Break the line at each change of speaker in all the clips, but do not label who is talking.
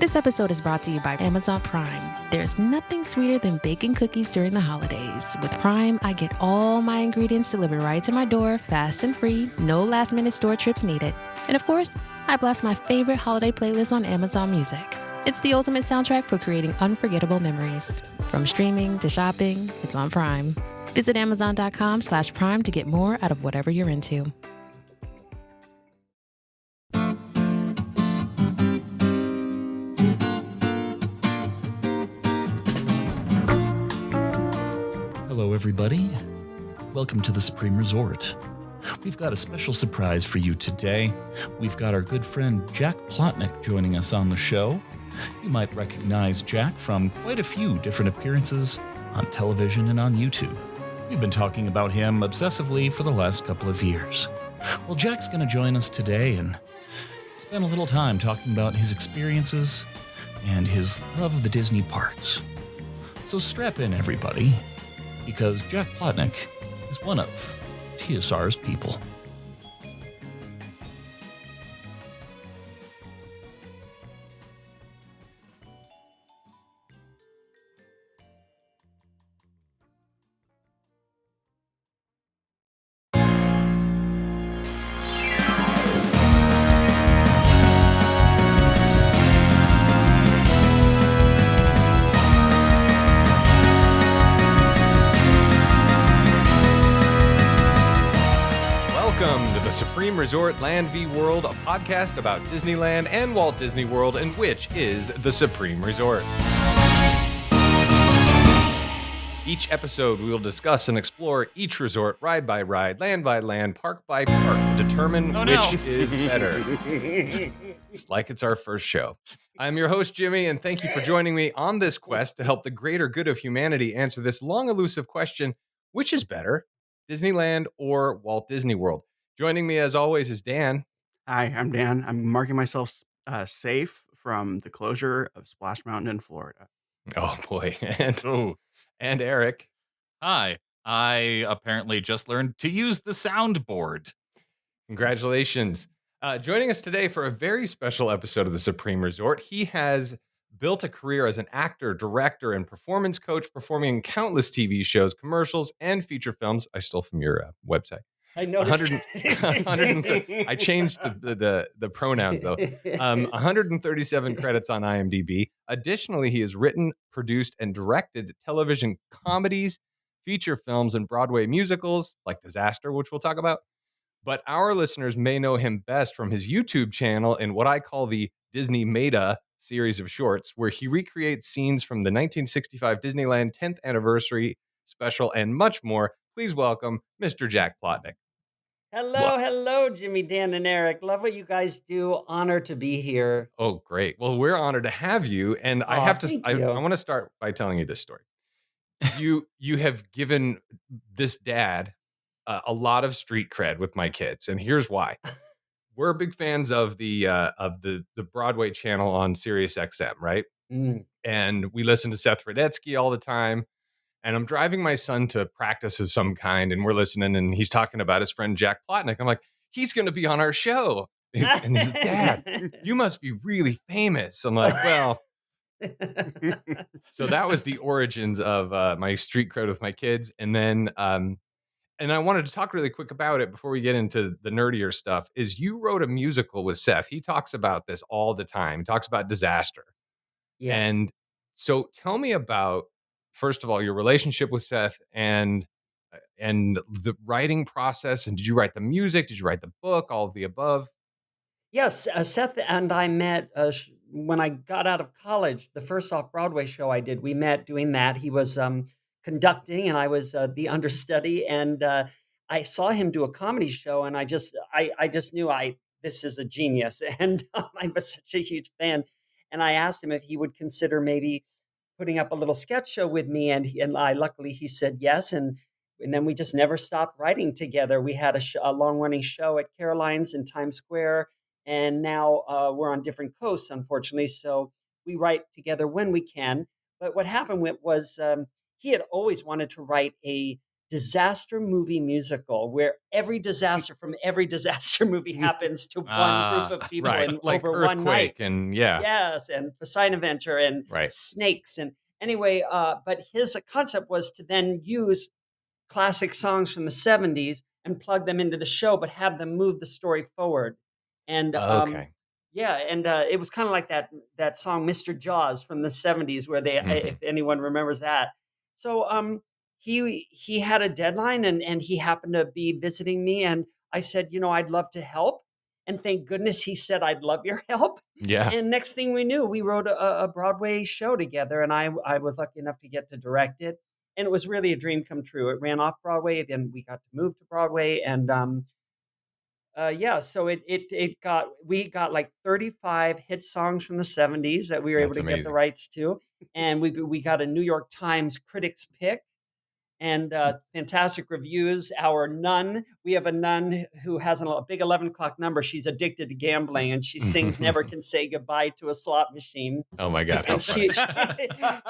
This episode is brought to you by Amazon Prime. There's nothing sweeter than baking cookies during the holidays. With Prime, I get all my ingredients delivered right to my door, fast and free, no last-minute store trips needed. And of course, I blast my favorite holiday playlist on Amazon Music. It's the ultimate soundtrack for creating unforgettable memories. From streaming to shopping, it's on Prime. Visit Amazon.com/Prime to get more out of whatever you're into.
Hello, everybody. Welcome to the Supreme Resort. We've got a special surprise for you today. We've got our good friend Jack Plotnick joining us on the show. You might recognize Jack from quite a few different appearances on television and on YouTube. We've been talking about him obsessively for the last couple of years. Well, Jack's going to join us today and spend a little time talking about his experiences and his love of the Disney parks. So strap in, everybody, because Jack Plotnick is one of TSR's people.
Supreme Resort Land v. World, a podcast about Disneyland and Walt Disney World, and which is the Supreme Resort. Each episode, we will discuss and explore each resort ride by ride, land by land, park by park to determine which is better. It's like it's our first show. I'm your host, Jimmy, and thank you for joining me on this quest to help the greater good of humanity answer this long elusive question, which is better, Disneyland or Walt Disney World? Joining me, as always, is Dan.
Hi, I'm Dan. I'm marking myself safe from the closure of Splash Mountain in Florida.
Oh, boy. And Eric.
Hi. I apparently just learned to use the soundboard.
Congratulations. Joining us today for a very special episode of the Supreme Resort, he has built a career as an actor, director, and performance coach, performing in countless TV shows, commercials, and feature films. I stole from your website.
I noticed.
I changed the pronouns, though. 137 credits on IMDb. Additionally, he has written, produced, and directed television comedies, feature films, and Broadway musicals like Disaster, which we'll talk about. But our listeners may know him best from his YouTube channel in what I call the Disney Meta series of shorts, where he recreates scenes from the 1965 Disneyland 10th anniversary special and much more. Please welcome Mr. Jack Plotnick.
Hello, Jimmy, Dan, and Eric. Love what you guys do. Honored to be here.
Oh, great. Well, we're honored to have you. And I want to start by telling you this story. You have given this dad a lot of street cred with my kids. And here's why. We're big fans of the Broadway channel on Sirius XM, right?
Mm.
And we listen to Seth Rudetsky all the time. And I'm driving my son to practice of some kind, and we're listening, and he's talking about his friend Jack Plotnick. I'm like, he's going to be on our show. And he's like, Dad, you must be really famous. I'm like, well. So that was the origins of my street cred with my kids. And then, and I wanted to talk really quick about it before we get into the nerdier stuff, is you wrote a musical with Seth. He talks about this all the time. He talks about Disaster.
Yeah.
And so tell me about, first of all, your relationship with Seth and the writing process. And did you write the music? Did you write the book? All of the above?
Yes, Seth and I met when I got out of college. The first off-Broadway show I did, we met doing that. He was conducting, and I was the understudy. And I saw him do a comedy show, and I just knew this is a genius. And I was such a huge fan. And I asked him if he would consider maybe putting up a little sketch show with me, and luckily he said yes, and then we just never stopped writing together. We had a long-running show at Caroline's in Times Square, and now we're on different coasts, unfortunately, so we write together when we can. But what happened was he had always wanted to write a disaster movie musical where every disaster from every disaster movie happens to one group of people
Right.
in
Like
over one night.
Earthquake and yeah.
Yes, and Poseidon Adventure and
Right.
snakes. And anyway, but his concept was to then use classic songs from the 70s and plug them into the show, but have them move the story forward. And
Okay.
yeah, and it was kind of like that song "Mr. Jaws" from the 70s, where they,
Mhm.
if anyone remembers that. So he had a deadline, and he happened to be visiting me, and I said, I'd love to help. And thank goodness he said, "I'd love your help."
Yeah.
And next thing we knew, we wrote a Broadway show together, and I was lucky enough to get to direct it. And it was really a dream come true. It ran off Broadway, then we got to move to Broadway, and yeah, so we got like 35 hit songs from the 70s that we were able
That's
to get the
amazing.
rights to, and we got a New York Times critics pick, and fantastic reviews. Our nun, we have a nun who has a big 11 o'clock number. She's addicted to gambling, and she sings "Never Can Say Goodbye to a Slot Machine."
Oh my God. How
And
funny.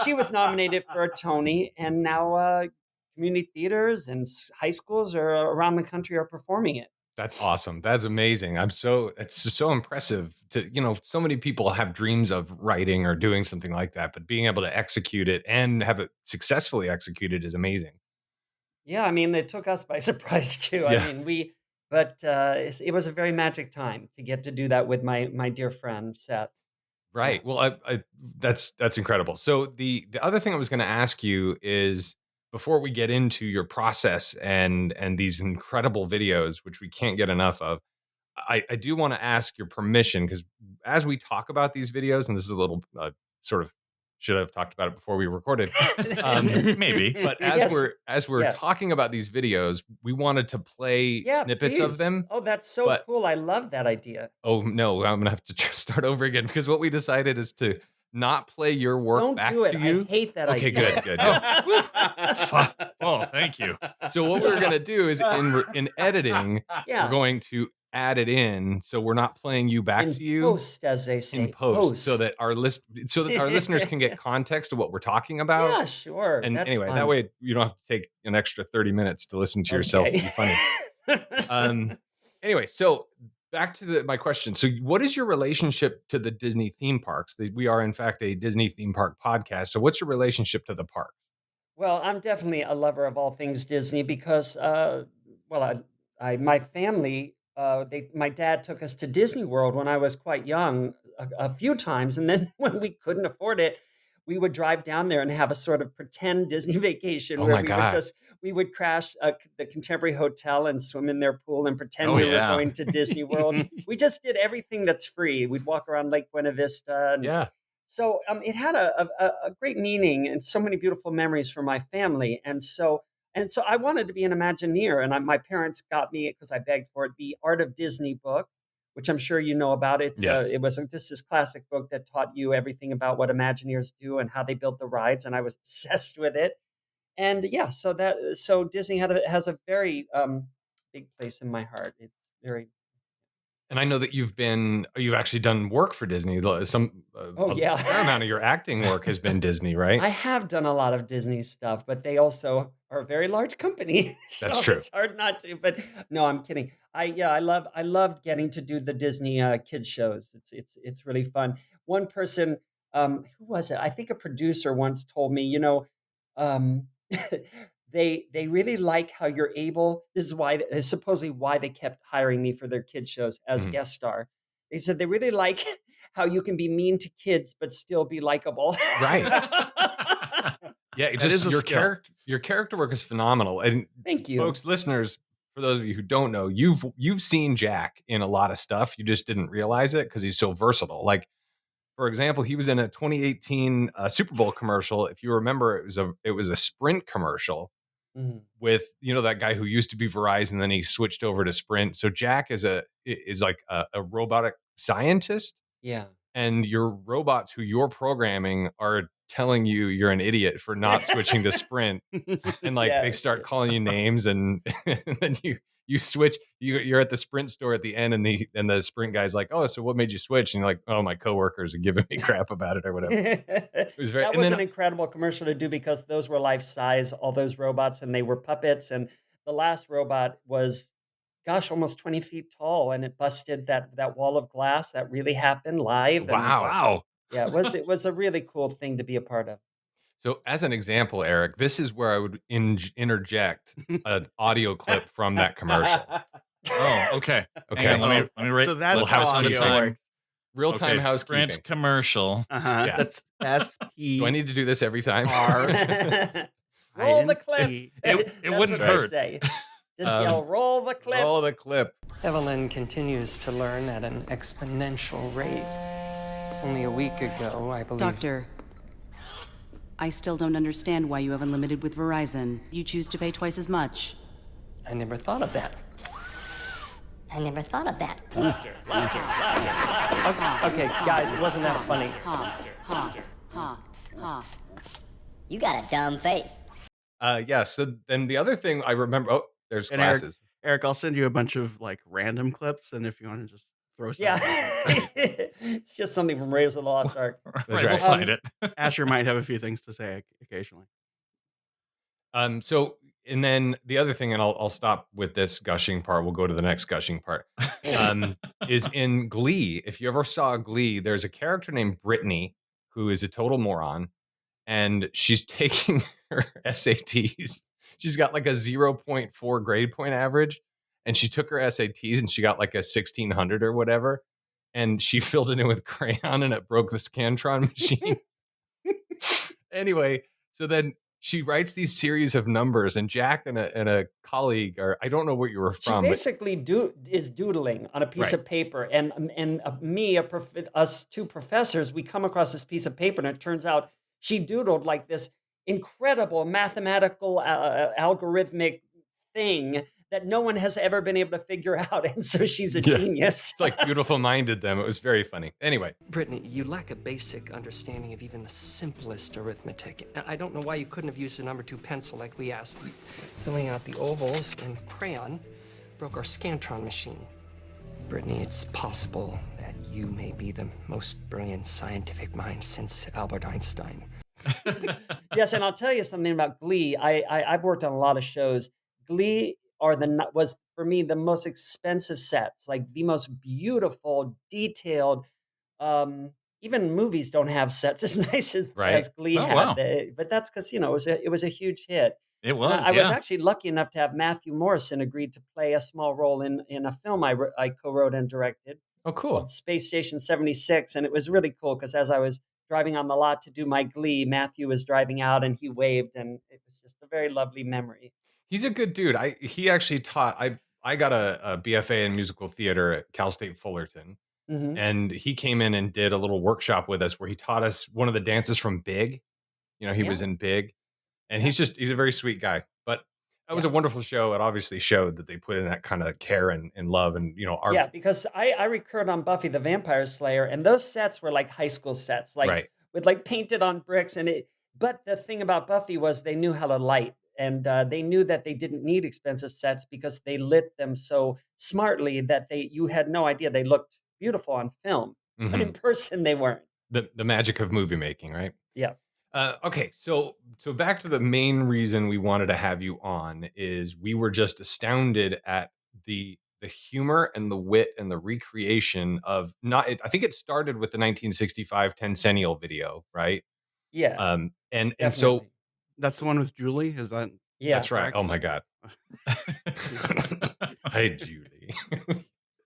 she was nominated for a Tony, and now community theaters and high schools are around the country are performing it.
That's awesome. That's amazing. It's just so impressive so many people have dreams of writing or doing something like that, but being able to execute it and have it successfully executed is amazing.
Yeah, I mean, it took us by surprise too. I
Yeah.
mean, but it was a very magic time to get to do that with my dear friend Seth.
Right.
Yeah.
Well, that's incredible. So the other thing I was going to ask you is before we get into your process and these incredible videos, which we can't get enough of, I do want to ask your permission because as we talk about these videos, and this is a little sort of should have talked about it before we recorded.
Maybe.
But
Yes.
as we're
Yes.
talking about these videos, we wanted to play
Yeah,
snippets of
please.
them.
Oh, that's so
but
cool. I love that idea.
oh no, I'm gonna have to start over again because what we decided is to not play your work
Don't
back
do it.
to
I
you.
hate that
Okay,
idea.
good.
Oh, thank you.
So what we're gonna do is in editing,
Yeah.
we're going to add it in, so we're not playing you back
In
to you
post, as they say.
in post, so
Post.
that our listeners can get context of what we're talking about.
Yeah, sure.
And
That's
anyway,
fun.
that way you don't have to take an extra 30 minutes to listen to yourself and be funny. Anyway, so back to my question. So what is your relationship to the Disney theme parks? We are in fact a Disney theme park podcast. So what's your relationship to the park?
Well, I'm definitely a lover of all things Disney because, well, my family, my dad took us to Disney World when I was quite young a few times, and then when we couldn't afford it, we would drive down there and have a sort of pretend Disney vacation
Oh
where
my God.
we would crash the Contemporary Hotel and swim in their pool and pretend
Oh,
we were
yeah.
going to Disney World. We just did everything that's free. We'd walk around Lake Buena Vista and
Yeah.
so it had a great meaning and so many beautiful memories for my family. And so I wanted to be an Imagineer. And my parents got me, because I begged for it, the Art of Disney book, which I'm sure you know about.
Yes.
It was just this classic book that taught you everything about what Imagineers do and how they built the rides. And I was obsessed with it. And yeah, so Disney has a very big place in my heart. It's very.
And I know that you've actually done work for Disney.
Oh,
A
yeah.
fair amount of your acting work has been Disney, right?
I have done a lot of Disney stuff, but they also are a very large company. So
That's true.
it's hard not to. But no, I'm kidding. I loved getting to do the Disney kids shows. It's really fun. One person, who was it? I think a producer once told me, um, they really like how you're able. This is why supposedly why they kept hiring me for their kids shows as
Mhm.
guest star. They said they really like how you can be mean to kids but still be likable.
Right. Yeah,
That is a skill.
your character work is phenomenal. And
Thank you.
folks, listeners, for those of you who don't know, you've seen Jack in a lot of stuff. You just didn't realize it because he's so versatile. Like, for example, he was in a 2018 Super Bowl commercial. If you remember, it was a Sprint commercial
Mhm.
with that guy who used to be Verizon, then he switched over to Sprint. So Jack is like a robotic scientist,
Yeah.
and your robots who you're programming are telling you you're an idiot for not switching to Sprint, and like they
Yes.
start calling you names, and, and then you switch. You're at the Sprint store at the end, and the Sprint guy's like, "Oh, so what made you switch?" And you're like, "Oh, my coworkers are giving me crap about it or whatever." It was very.
That
And
was
then
an incredible commercial to do because those were life size, all those robots, and they were puppets. And the last robot was, gosh, almost 20 feet tall, and it busted that wall of glass. That really happened live. And
wow.
Wow.
yeah, it was a really cool thing to be a part of.
So, as an example, Eric, this is where I would interject an audio clip from that commercial.
Oh, okay.
Okay.
Hang on, let me write
So that's
little
how
house
audio
time.
works.
Real time
Okay,
housekeeping.
Sprint commercial.
Yeah.
That's SP.
Do I need to do this every time?
Roll the clip.
INT.
It
That's
wouldn't
what they
hurt.
say. Just yell, roll the clip.
Roll the clip.
Evelyn continues to learn at an exponential rate. Only a week ago, I believe.
Doctor, I still don't understand why you have unlimited with Verizon. You choose to pay twice as much.
I never thought of that.
I never thought of that.
Okay, guys, it wasn't that funny.
You got a dumb face.
Yeah. So then the other thing I remember. Oh, there's
And
glasses.
Eric, I'll send you a bunch of like random clips, and if you want to just throw some,
Yeah. It's just something from Raiders of the Lost Ark.
Right,
right.
we'll find it.
Asher might have a few things to say occasionally.
So and then the other thing, and I'll stop with this gushing part. We'll go to the next gushing part. Is in Glee. If you ever saw Glee, there's a character named Brittany who is a total moron, and she's taking her SATs. She's got like a 0.4 grade point average, and she took her SATs and she got like a 1600 or whatever, and she filled it in with crayon and it broke the Scantron machine. Anyway, so then she writes these series of numbers, and Jack and a colleague, or I don't know where you were
She
from, but
basically is doodling on a piece
Right.
of paper, and us two professors, we come across this piece of paper, and it turns out she doodled like this incredible mathematical algorithmic thing that no one has ever been able to figure out, and so she's a
Yeah.
genius.
it's like beautiful minded them. It was very funny. Anyway,
Brittany, you lack a basic understanding of even the simplest arithmetic. I don't know why you couldn't have used a number 2 pencil like we asked. Filling out the ovals in crayon broke our Scantron machine. Brittany, it's possible that you may be the most brilliant scientific mind since Albert Einstein.
Yes, and I'll tell you something about Glee. I've worked on a lot of shows. Glee was for me the most expensive sets, like the most beautiful, detailed. Even movies don't have sets as nice as,
Right.
as Glee
Oh,
had.
wow.
But that's because it was a huge hit.
It
And
was.
I was
Yeah.
actually lucky enough to have Matthew Morrison agreed to play a small role in a film I co-wrote and directed
oh cool.
called Space Station 76, and it was really cool because as I was driving on the lot to do my Glee, Matthew was driving out and he waved, and it was just a very lovely memory.
He's a good dude. He actually taught. I got a BFA in musical theater at Cal State Fullerton,
Mhm.
and he came in and did a little workshop with us where he taught us one of the dances from Big. You know, he was
Yeah.
in Big, and he's a very sweet guy. But that was a wonderful show. It obviously showed that they put in that kind of care and love, and our
Yeah, because I recurred on Buffy the Vampire Slayer, and those sets were like high school sets, like
right.
with like painted on bricks. But the thing about Buffy was they knew how to light, and they knew that they didn't need expensive sets because they lit them so smartly that you had no idea they looked beautiful on film, but in person they weren't.
The magic of movie making, right?
Yeah.
Okay, so back to the main reason we wanted to have you on is we were just astounded at the humor and the wit and the recreation of I think it started with the 1965 tencennial video, right?
Yeah.
And so
Definitely.
That's the one with Julie. Is that?
Yeah.
that's right.
correct?
Oh my god. Hi, Julie.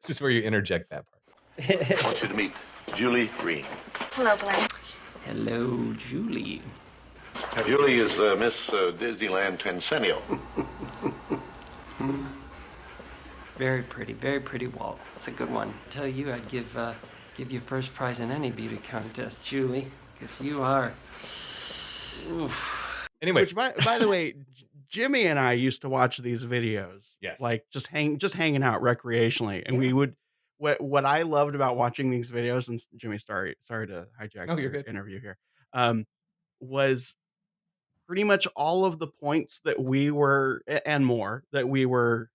This is where you interject that part.
I want you to meet Julie Reihm.
Hello, Glenn.
Hello, Julie.
Julie is Miss Disneyland Tencennial.
Very pretty Walt. That's a good one. Tell you, I'd give you first prize in any beauty contest, Julie, because you are. Oof.
Anyway,
Which, by the way, Jimmy and I used to watch these videos.
Yes.
Like just hanging out recreationally, and we would. What I loved about watching these videos, and Jimmy, sorry to hijack
No, you're
your
good.
interview here, was pretty much all of the points that we were and more that we were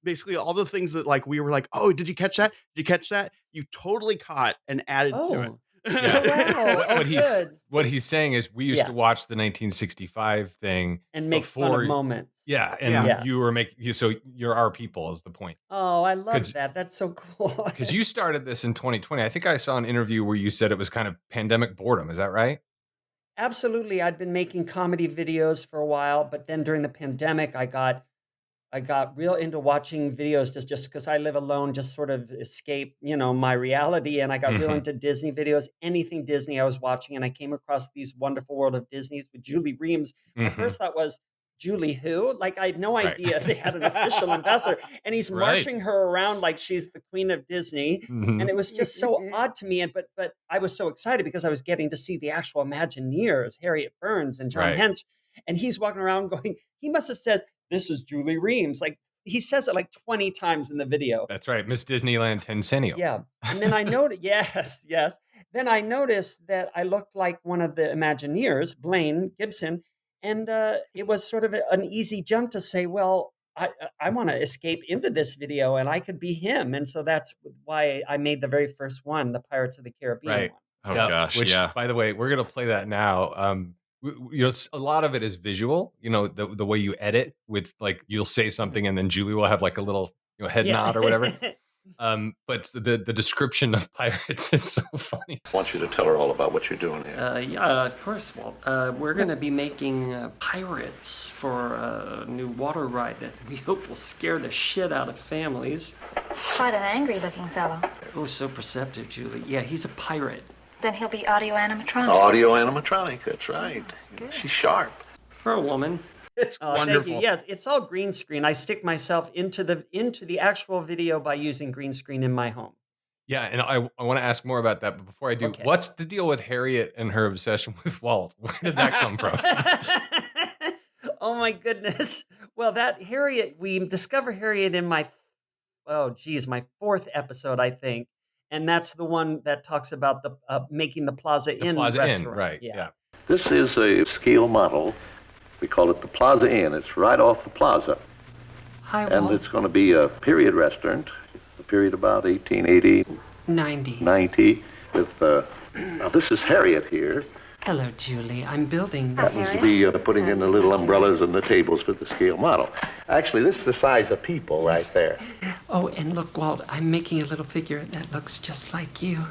basically all the things that like we were like, oh, did you catch that? Did you catch that? You totally caught and added to it.
Oh. Wow. Oh, good.
What he's saying is we used
Yeah.
to watch the 1965 thing
And make fun of moments.
Yeah, and
Yeah.
you were so you're our people is the point.
Oh, I love that. That's so cool.
Because you started this in 2020. I think I saw an interview where you said it was kind of pandemic boredom. Is that right?
Absolutely. I'd been making comedy videos for a while, but then during the pandemic, I got real into watching videos just because I live alone, just sort of escape, my reality. And I got real
Mhm.
into Disney videos, anything Disney I was watching. And I came across these Wonderful World of Disney's with Julie Reims. My
Mhm.
first thought was, Julie who? Like, I had no
Right.
idea they had an official ambassador. And he's
Right.
marching her around like she's the queen of Disney.
Mhm.
And it was just so odd to me. But I was so excited because I was getting to see the actual Imagineers, Harriet Burns and John
Right.
Hench. And he's walking around going, he must have said, this is Julie Reims. Like, he says it like 20 times in the video.
That's right. Miss Disneyland Tencennial.
Yeah. And then I noticed, yes. Then I noticed that I looked like one of the Imagineers, Blaine Gibson. And it was sort of an easy jump to say, well, I want to escape into this video and I could be him. And so that's why I made the very first one, the Pirates of the Caribbean
Right.
one.
Oh gosh,
Which,
yeah.
by the way, we're gonna play that now. A lot of it is visual. The way you edit with like you'll say something and then Julie will have like a little head nod or whatever. But the description of pirates is so funny.
I want you to tell her all about what you're doing here.
Yeah, of course, Walt. We're going to be making pirates for a new water ride that we hope will scare the shit out of families.
Quite an angry-looking fellow.
Oh, so perceptive, Julie. Yeah, he's a pirate.
Then he'll be audio animatronic.
Audio animatronic, that's right. She's sharp.
For a woman.
It's
Thank
wonderful.
you. Yeah, it's all green screen. I stick myself into the actual video by using green screen in my home.
Yeah, and I want to ask more about that, but before I do,
Okay.
what's the deal with Harriet and her obsession with Walt? Where did that come from?
Oh my goodness. Well, we discover Harriet in my fourth episode, I think. And that's the one that talks about the making the Plaza Inn
Plaza Inn,
restaurant.
right? Yeah.
This is a scale model. We call it the Plaza Inn. It's right off the plaza.
Hi,
And
Walt.
it's going to be a period restaurant, a period about 1880,
90.
90, with, now this is Harriet here.
Hello, Julie. I'm building this.
Happens to be putting in the little umbrellas and the tables for the scale model. Actually, this is the size of people right there.
Oh, and look, Walt, I'm making a little figure that looks just like you.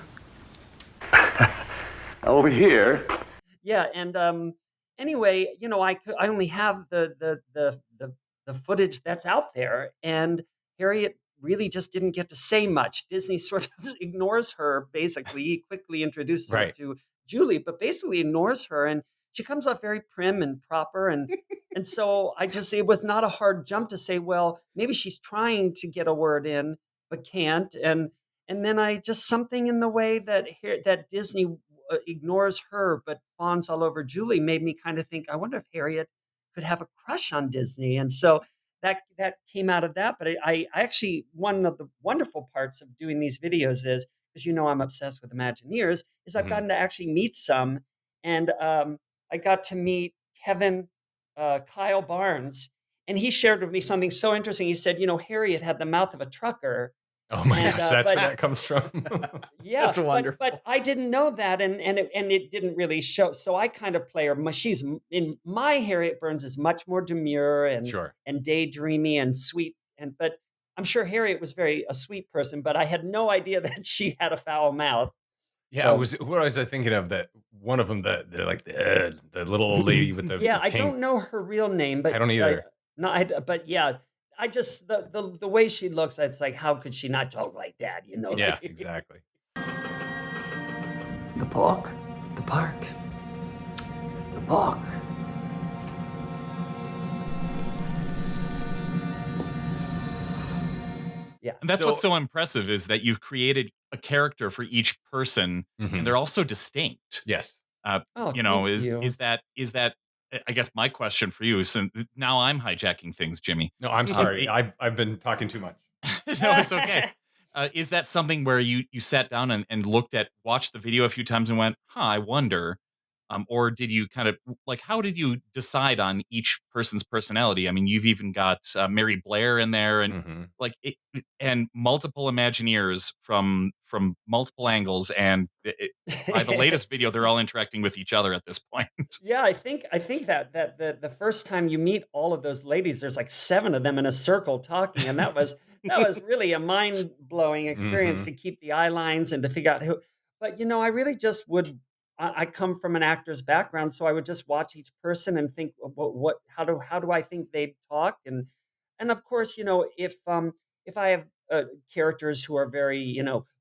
Over here,
Yeah, and anyway, I only have the footage that's out there, and Harriet really just didn't get to say much. Disney sort of ignores her. Basically, he quickly introduces her
Right.
to Julie, but basically ignores her, and she comes off very prim and proper, and so it was not a hard jump to say, well, maybe she's trying to get a word in but can't, and then I just something in the way that Disney ignores her but fawns all over Julie made me kind of think, I wonder if Harriet could have a crush on Disney. And so that came out of that. But I actually, one of the wonderful parts of doing these videos is, because I'm obsessed with Imagineers, is I've gotten to actually meet some. And I got to meet Kevin Kyle Barnes, and he shared with me something so interesting. He said, Harriet had the mouth of a trucker.
Oh my
And,
gosh, that's
but-
where that comes from.
Yeah,
That's wonderful.
But I didn't know that, and it didn't really show. So I kind of play her. In my Harriet Burns is much more demure and
Sure.
and daydreamy and sweet. But I'm sure Harriet was a sweet person. But I had no idea that she had a foul mouth.
Yeah, what was I thinking of? That one of them, the little old lady with the
Yeah,
the
I
pink-
don't know her real name, but
I don't either.
But yeah, I just the way she looks, it's like, how could she not talk like that?
Yeah,
like-
exactly.
The park. The park. The park.
And that's
So-
what's so impressive is that you've created a character for each person,
Mhm.
and they're also distinct.
Yes.
Oh,
Is
thank you.
is that? I guess my question for you, since now I'm hijacking things, Jimmy.
No, I'm sorry. I've been talking too much.
No, it's okay. Is that something where you sat down and watched the video a few times and went, I wonder Or did you kind of like, how did you decide on each person's personality? I mean, you've even got Mary Blair in there, and and multiple Imagineers from multiple angles, and by the latest video, they're all interacting with each other at this point.
Yeah, I think that the first time you meet all of those ladies, there's like 7 of them in a circle talking, and that was really a mind-blowing experience to keep the eye lines and to figure out who. But I really just would. I come from an actor's background, so I would just watch each person and think, what how do I think they'd talk, and of course, if I have characters who are very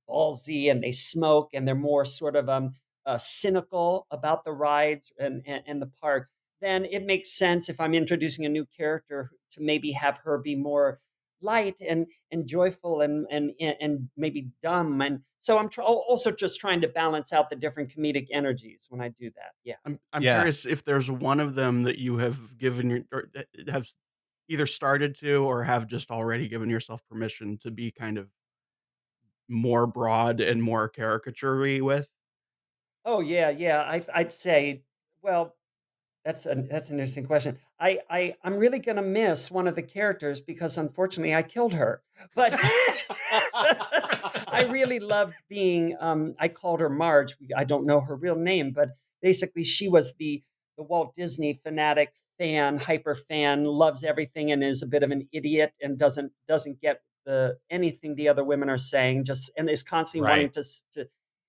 ballsy and they smoke and they're more sort of cynical about the rides and the park, then it makes sense if I'm introducing a new character to maybe have her be more light and joyful and maybe dumb. And so I'm also just trying to balance out the different comedic energies when I do that. Yeah.
I'm curious if there's one of them that you have given your or have either started to or have just already given yourself permission to be kind of more broad and more caricature-y with.
Oh yeah, yeah. I'd say, well, that's an interesting question. I'm really gonna miss one of the characters because unfortunately I killed her. But I really loved being. I called her Marge. I don't know her real name, but basically she was the Walt Disney fanatic fan, hyper fan, loves everything and is a bit of an idiot and doesn't get the anything the other women are saying. Just and is constantly wanting
Right.
to.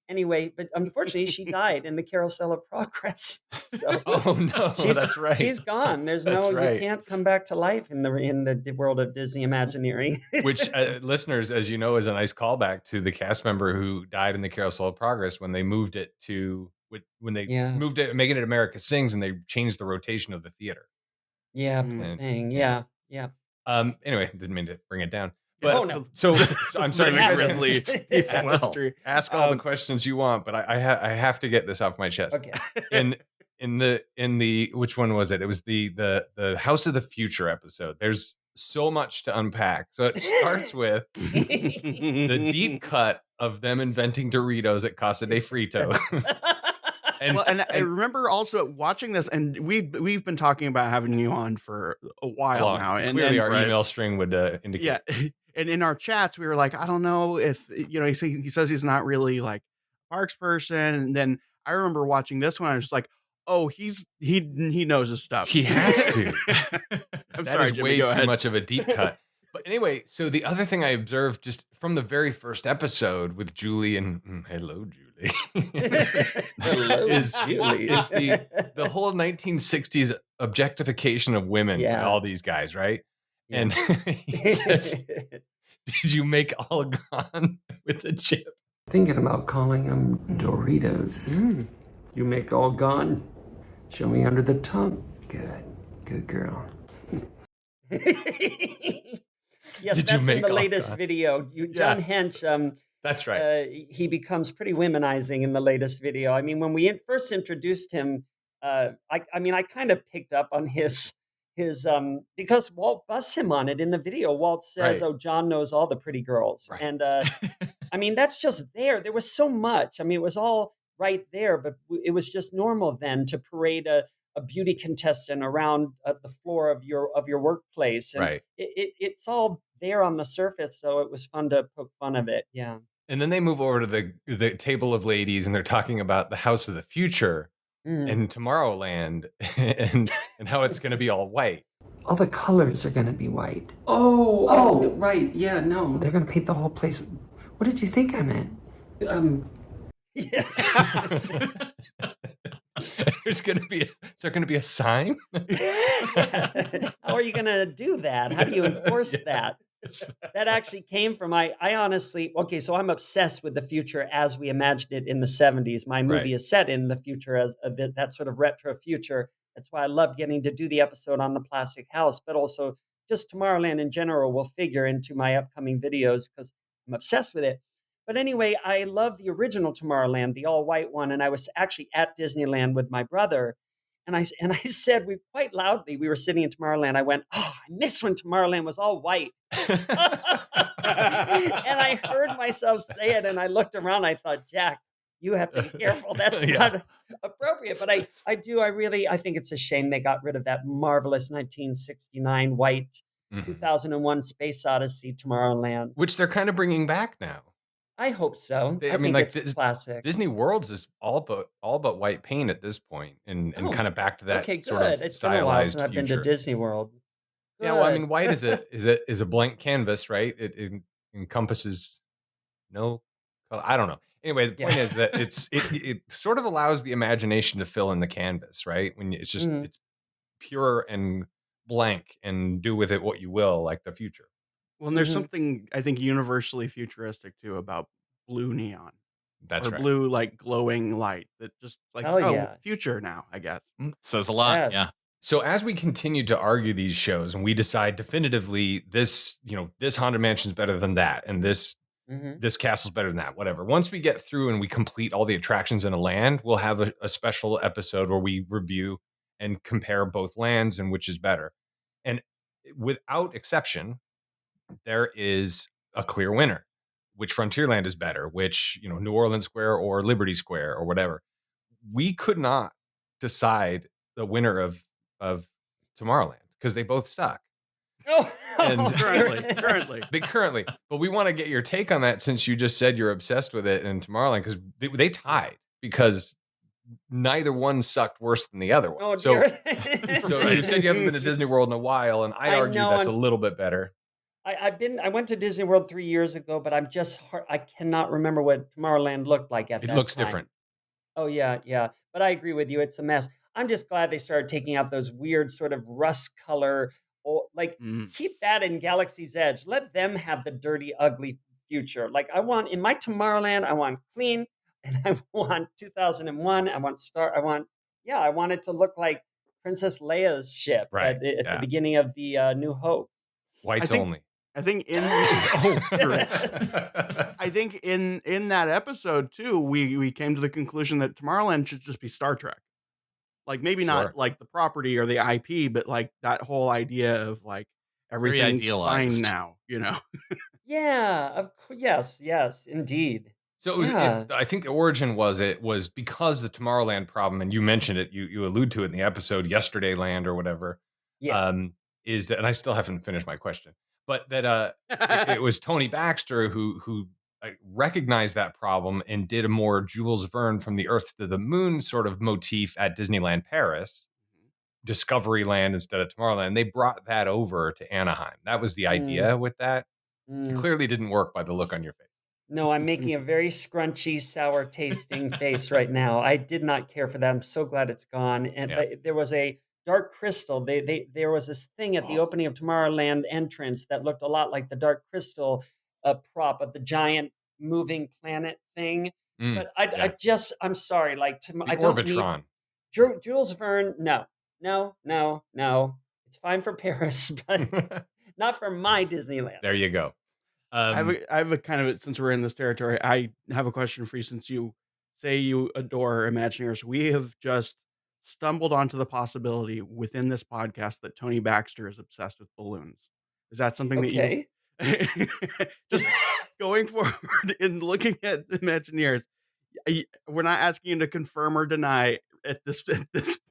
Anyway, but unfortunately, she died in the Carousel of Progress. So
Oh no,
she's
that's right.
she's gone. There's
That's
no
right.
you can't come back to life in the world of Disney Imagineering.
Which listeners, as you know, is a nice callback to the cast member who died in the Carousel of Progress when they moved it to when they
Yeah.
moved it, making it America Sings, and they changed the rotation of the theater.
Yeah, poor
Mm.
And,
thing. Yeah, yeah.
Anyway, didn't mean to bring it down.
Oh,
But
no.
so I'm sorry,
But
you
it
guys
happens.
can
It's
ask,
history.
ask all the
Um,
questions you want, but I have to get this off my chest.
Okay.
In the which one was it? It was the House of the Future episode. There's so much to unpack. So it starts with the deep cut of them inventing Doritos at Casa de Frito.
Well, and I remember also watching this, and we've been talking about having you on for a while
Long.
now, and
Clearly our
right.
email string would indicate.
Yeah, and in our chats, we were like, I don't know if he says he's not really like a parks person, and then I remember watching this one, I was just like, oh, he knows his stuff.
He has to.
I'm
That
sorry,
is
Jimmy,
way
go
too
ahead.
much of a deep cut. But anyway, so the other thing I observed just from the very first episode with Julie and hello, Julie,
Hello,
is
Julie.
is the whole 1960s objectification of women by
Yeah.
all these guys, right?
Yeah.
And he says, "Did you make all gone with a chip?"
Thinking about calling them Doritos. You make all gone. Show me under the tongue. Good girl.
Yes,
Did you
that's in
make
the
all
line video. John Hench,
That's right.
he becomes pretty womanizing in the latest video. I mean, when we first introduced him, I mean, I kind of picked up on his because Walt busts him on it in the video. Walt says,
Right.
"Oh, John knows all the pretty girls,"
Right.
and I mean, that's just there. There was so much. I mean, it was all right there, but it was just normal then to parade a beauty contestant around the floor of your workplace, and
Right.
it's all there on the surface. So it was fun to poke fun of it. Yeah.
And then they move over to the table of ladies, and they're talking about the House of the Future
Mm.
and Tomorrowland, and how it's going to be all white.
All the colors are gonna be white. Oh, right. Yeah, no. They're gonna paint the whole place. What did you think I meant?
Yes.
Is there going to be a sign?
How are you going to do that? How do you enforce that? That actually came from I honestly, okay, so I'm obsessed with the future as we imagined it in the 70s. My movie
Right.
is set in the future as that sort of retro future. That's why I love getting to do the episode on the plastic house, but also just Tomorrowland in general will figure into my upcoming videos because I'm obsessed with it. But anyway, I love the original Tomorrowland, the all white one, and I was actually at Disneyland with my brother. And I said, we quite loudly, we were sitting in Tomorrowland. I went, "Oh, I miss when Tomorrowland was all white." And I heard myself say it, and I looked around. I thought, Jack, You have to be careful. That's not appropriate. But I think it's a shame they got rid of that marvelous 1969 white 2001 Space Odyssey Tomorrowland.
Which they're kind of bringing back now.
I hope so. I mean,
like
it's classic.
Disney World's is all but white paint at this point, and kind of back to that sort of
it's
stylized
been a while since I've
future.
been to Disney World.
Yeah, well, I mean, white is a blank canvas, right? It encompasses no color. I don't know. Anyway, the point is that it sort of allows the imagination to fill in the canvas, right? When it's just it's pure and blank, and do with it what you will, like the future.
Well, and there's something I think universally futuristic too about blue neon.
That's right.
Blue, like glowing light that just like, future now, I guess.
Says a lot. Yeah.
So as we continue to argue these shows and we decide definitively this Haunted Mansion is better than that, and this castle's better than that, whatever. Once we get through and we complete all the attractions in a land, we'll have a special episode where we review and compare both lands and which is better. And without exception, there is a clear winner. Which Frontierland is better? Which, New Orleans Square or Liberty Square or whatever. We could not decide the winner of Tomorrowland because they both suck. And currently, but we want to get your take on that since you just said you're obsessed with it in Tomorrowland, because they tied because neither one sucked worse than the other one.
Oh,
so you said you haven't been to Disney World in a while, and I'd argue that's a little bit better.
I went to Disney World 3 years ago, but I cannot remember what Tomorrowland looked like at that time.
It looks different.
Oh yeah. But I agree with you. It's a mess. I'm just glad they started taking out those weird sort of rust color, keep that in Galaxy's Edge. Let them have the dirty, ugly future. Like I want in my Tomorrowland, I want clean, and I want 2001. I want it to look like Princess Leia's ship at the beginning of the New Hope.
Whites only.
I think in that episode too, we came to the conclusion that Tomorrowland should just be Star Trek. Like maybe not like the property or the IP, but like that whole idea of like everything's fine now,
Yeah. Yes, indeed.
So I think the origin was because the Tomorrowland problem, and you mentioned it, you allude to it in the episode Yesterday Land or whatever.
Yeah.
Is that, and I still haven't finished my question, but that it was Tony Baxter who recognized that problem and did a more Jules Verne from the Earth to the Moon sort of motif at Disneyland Paris, Discovery Land instead of Tomorrowland. They brought that over to Anaheim. That was the idea with that. It clearly didn't work by the look on your face.
No, I'm making a very scrunchy, sour tasting face right now. I did not care for that. I'm so glad it's gone. And but there was a Dark Crystal. There was this thing at the opening of Tomorrowland entrance that looked a lot like the Dark Crystal prop of the giant moving planet thing. But I'm sorry. Like I don't
Orbitron.
Need Jules Verne. No. It's fine for Paris, but not for my Disneyland.
There you go.
I have a kind of, since we're in this territory, I have a question for you. Since you say you adore Imagineers, we have just stumbled onto the possibility within this podcast that Tony Baxter is obsessed with balloons. Is that something that you just going forward in looking at Imagineers? We're not asking you to confirm or deny at this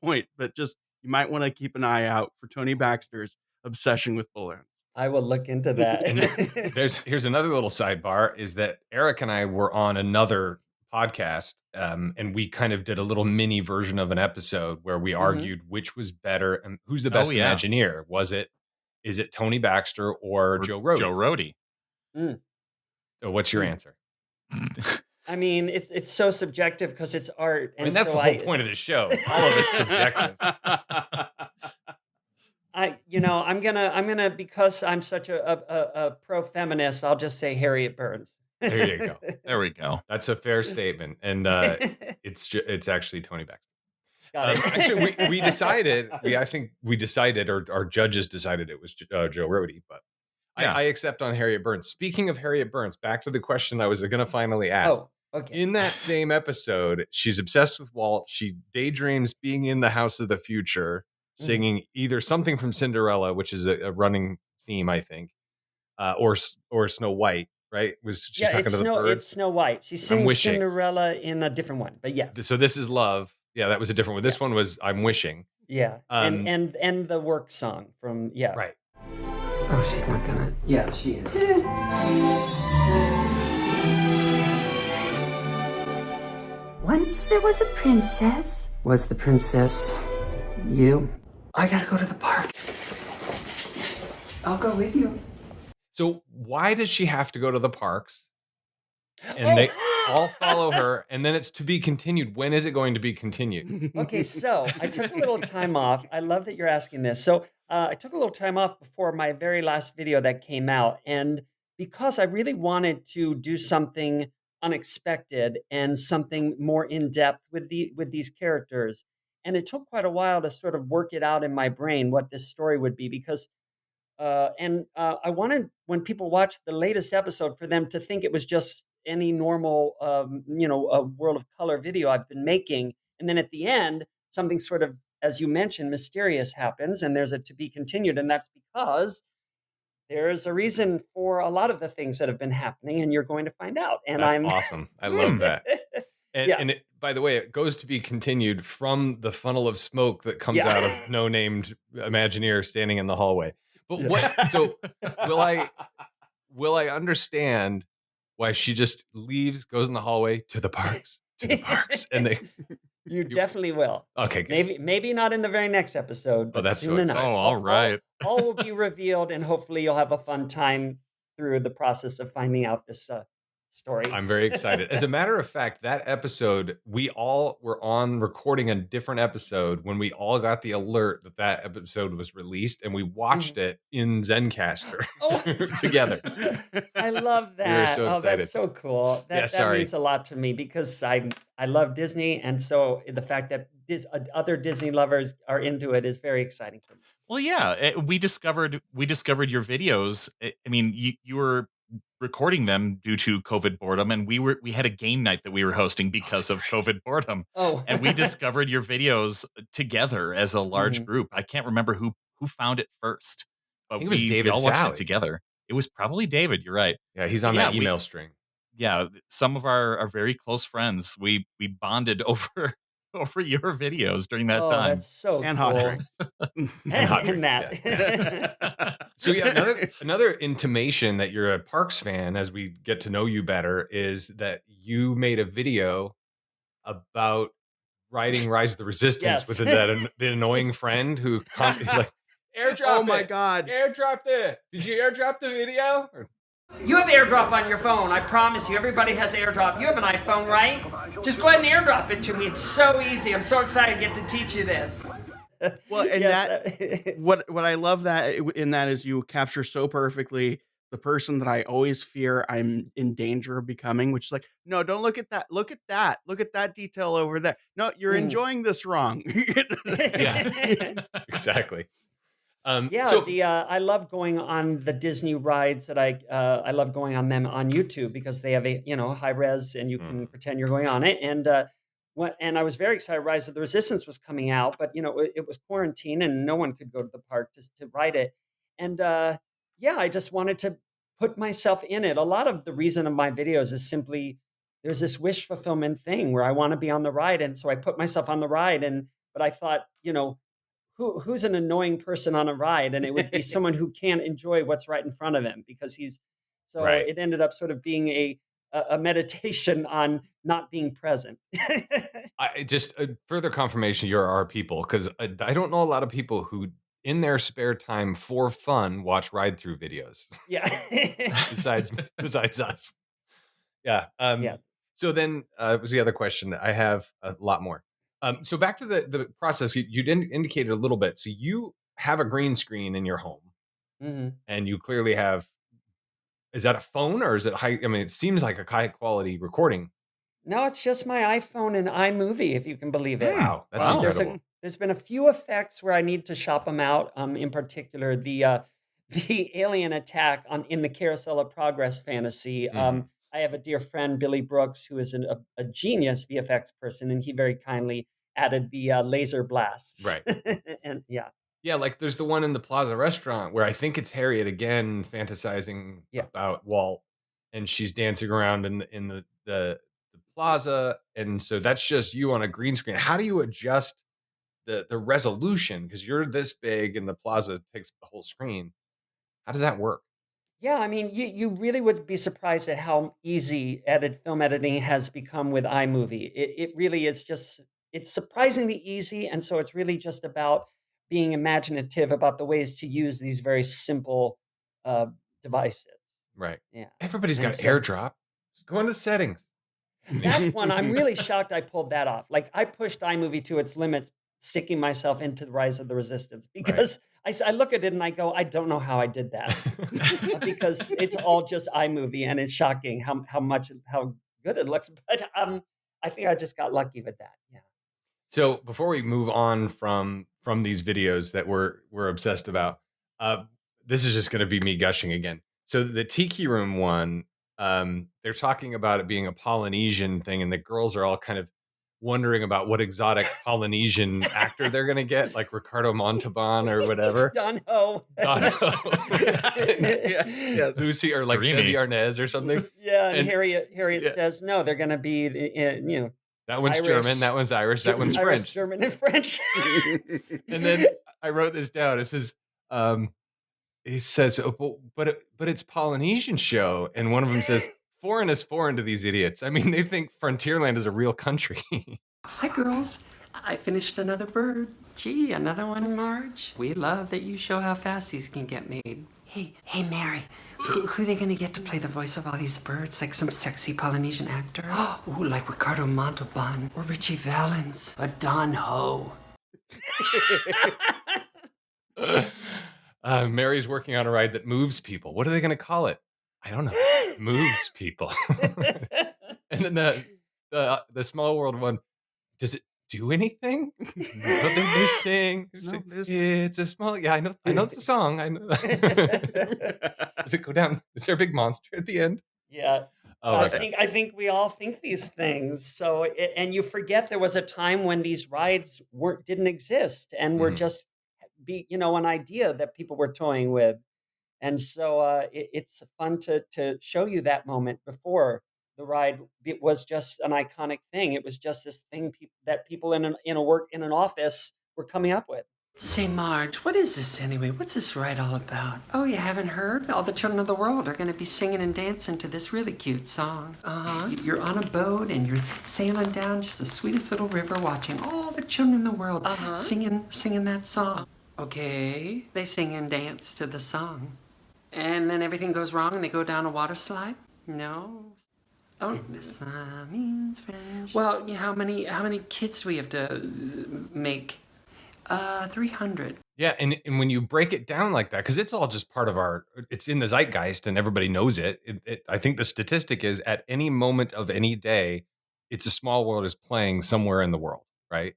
point, but just you might want to keep an eye out for Tony Baxter's obsession with balloons.
I will look into that.
Here's another little sidebar, is that Eric and I were on another podcast, and we kind of did a little mini version of an episode where we argued which was better and who's the best Imagineer. Is it Tony Baxter or Joe Rohde?
Joe Rohde.
So what's your answer?
I mean, it's so subjective because it's art. And
that's the whole point of the show. All of it's subjective.
I'm gonna because I'm such a pro feminist, I'll just say Harriet Burns.
There you go.
There we go.
That's a fair statement, and it's actually Tony Baxter.
Got it.
Actually, we decided. I think we decided, or our judges decided it was Joe Rohde, but I accept on Harriet Burns. Speaking of Harriet Burns, back to the question I was going to finally ask.
Oh, okay.
In that same episode, she's obsessed with Walt. She daydreams being in the house of the future, singing either something from Cinderella, which is a running theme, I think, or Snow White, right? Was she's
Yeah,
talking to the
It's
birds?
Snow White. She
I'm
sings
wishing.
Cinderella in a different one, but yeah.
So this is love. Yeah, that was a different one. This one was I'm wishing.
Yeah, and the work song from
Right.
Oh, she's not gonna. Yeah, she is.
Once there was a princess.
Was the princess you? I gotta go to the park. I'll go with you.
So why does she have to go to the parks? And they all follow her, and then it's to be continued. When is it going to be continued?
Okay, so I took a little time off. I love that you're asking this. So I took a little time off before my very last video that came out. And because I really wanted to do something unexpected and something more in depth with these characters. And it took quite a while to sort of work it out in my brain what this story would be because I wanted when people watch the latest episode for them to think it was just any normal, a World of Color video I've been making, and then at the end, something sort of, as you mentioned, mysterious happens, and there's a to be continued, and that's because there's a reason for a lot of the things that have been happening, and you're going to find out. And
That's
I'm
awesome. I love that. And,
Yeah.
and it, by the way, it goes to be continued from the funnel of smoke that comes out of no named Imagineer standing in the hallway. But what? So will I understand why she just leaves, goes in the hallway to the parks, and they?
You definitely will.
Okay, good.
Maybe not in the very next episode, but
that's
soon
so
enough.
exciting.
Oh, all right.
All will be revealed, and hopefully you'll have a fun time through the process of finding out this story.
I'm very excited. As a matter of fact, that episode, we all were on recording a different episode when we all got the alert that episode was released, and we watched it in Zencaster together.
I love that.
We were so excited.
That's so cool. That means a lot to me because I love Disney, and so the fact that other Disney lovers are into it is very exciting for me.
Well, yeah, we discovered your videos. I mean, you were recording them due to COVID boredom, and we had a game night that we were hosting because of COVID boredom.
Oh,
and we discovered your videos together as a large group. I can't remember who found it first, but
I think it was David
we all watched
Sally.
it together. It was probably David. You're right.
Yeah, he's on that email string.
Yeah, some of our very close friends, we bonded over your videos during that time.
That's so
And
cool.
hot drink.
and that.
Yeah. So yeah, another intimation that you're a Parks fan, as we get to know you better, is that you made a video about riding Rise of the Resistance with the annoying friend who is like, airdrop.
Oh my God!
Airdrop it! Did you airdrop the video?
You have AirDrop on your phone. I promise you. Everybody has AirDrop. You have an iPhone, right? Just go ahead and AirDrop it to me. It's so easy. I'm so excited to get to teach you this.
Well, and what I love that in that is you capture so perfectly the person that I always fear I'm in danger of becoming, which is like, no, don't look at that. Look at that. Look at that detail over there. No, you're enjoying this wrong.
Yeah, exactly.
I love going on the Disney rides that I love going on them on YouTube because they have a high res and you can pretend you're going on it. And and I was very excited. Rise of the Resistance was coming out, but it was quarantine and no one could go to the park to ride it. And I just wanted to put myself in it. A lot of the reason of my videos is simply there's this wish fulfillment thing where I want to be on the ride, and so I put myself on the ride. But I thought, who's an annoying person on a ride? And it would be someone who can't enjoy what's right in front of him because it ended up sort of being a meditation on not being present.
I just further confirmation you're our people, because I don't know a lot of people who in their spare time for fun watch ride through videos.
Yeah.
besides us. Yeah. So then was the other question. I have a lot more. So back to the process, you indicated a little bit. So you have a green screen in your home, and you clearly have. Is that a phone or is it high? I mean, it seems like a high quality recording.
No, it's just my iPhone and iMovie, if you can believe it.
Wow, that's incredible.
There's been a few effects where I need to shop them out. In particular, the alien attack in the Carousel of Progress fantasy. I have a dear friend, Billy Brooks, who is a genius VFX person, and he very kindly added the laser blasts.
Right.
And yeah.
Yeah, like there's the one in the Plaza restaurant where I think it's Harriet again fantasizing about Walt. and she's dancing around in the plaza, and so that's just you on a green screen. How do you adjust the resolution, because you're this big and the plaza takes the whole screen? How does that work?
Yeah, I mean, you really would be surprised at how easy film editing has become with iMovie. It really is just it's surprisingly easy, and so it's really just about being imaginative about the ways to use these very simple uh, devices.
Right.
Yeah,
Everybody's
and
got
so
AirDrop. Just go into settings.
that's one I'm really shocked I pulled that off. Like I pushed iMovie to its limits, sticking myself into the Rise of the Resistance because I look at it and I go, I don't know how I did that because it's all just iMovie, and it's shocking how good it looks. But I think I just got lucky with that. Yeah.
So before we move on from these videos that we're obsessed about, this is just going to be me gushing again. So the Tiki Room one, they're talking about it being a Polynesian thing, and the girls are all kind of wondering about what exotic Polynesian actor they're going to get, like Ricardo Montalban or whatever.
Don Ho.
Yeah. Lucy or like Desi Arnaz or something.
Yeah, and Harriet says no, they're going to be
that one's
Irish,
German, that one's Irish, that one's
Irish,
French.
German, and French.
And then I wrote this down. It says, he says, oh, but it's Polynesian show. And one of them says, foreign is foreign to these idiots. I mean, they think Frontierland is a real country.
Hi, girls. I finished another bird. Gee, another one, Marge. We love that you show how fast these can get made. Hey, Mary. Who are they going to get to play the voice of all these birds? Like some sexy Polynesian actor? Ooh, like Ricardo Montalban or Richie Valens or Don Ho.
Mary's working on a ride that moves people. What are they going to call it? I don't know. Moves people. And then the Small World one, does it do anything? No, they sing. It's a small. Yeah, I know it's a song. I know. Does it go down? Is there a big monster at the end?
Yeah.
Oh,
I think we all think these things. So and you forget there was a time when these rides didn't exist and were just an idea that people were toying with. And so it's fun to show you that moment before the ride. It was just an iconic thing. It was just this thing that people in an office were coming up with.
Say, Marge, what is this anyway? What's this ride all about? Oh, you haven't heard? All the children of the world are going to be singing and dancing to this really cute song. You're on a boat and you're sailing down just the sweetest little river, watching all the children in the world singing that song. Okay, they sing and dance to the song. And then everything goes wrong and they go down a water slide? No. Oh, this means French. Well, how many kids do we have to make? 300.
Yeah, and when you break it down like that, because it's all just part of it's in the zeitgeist and everybody knows it. I think the statistic is at any moment of any day, It's a Small World is playing somewhere in the world, right?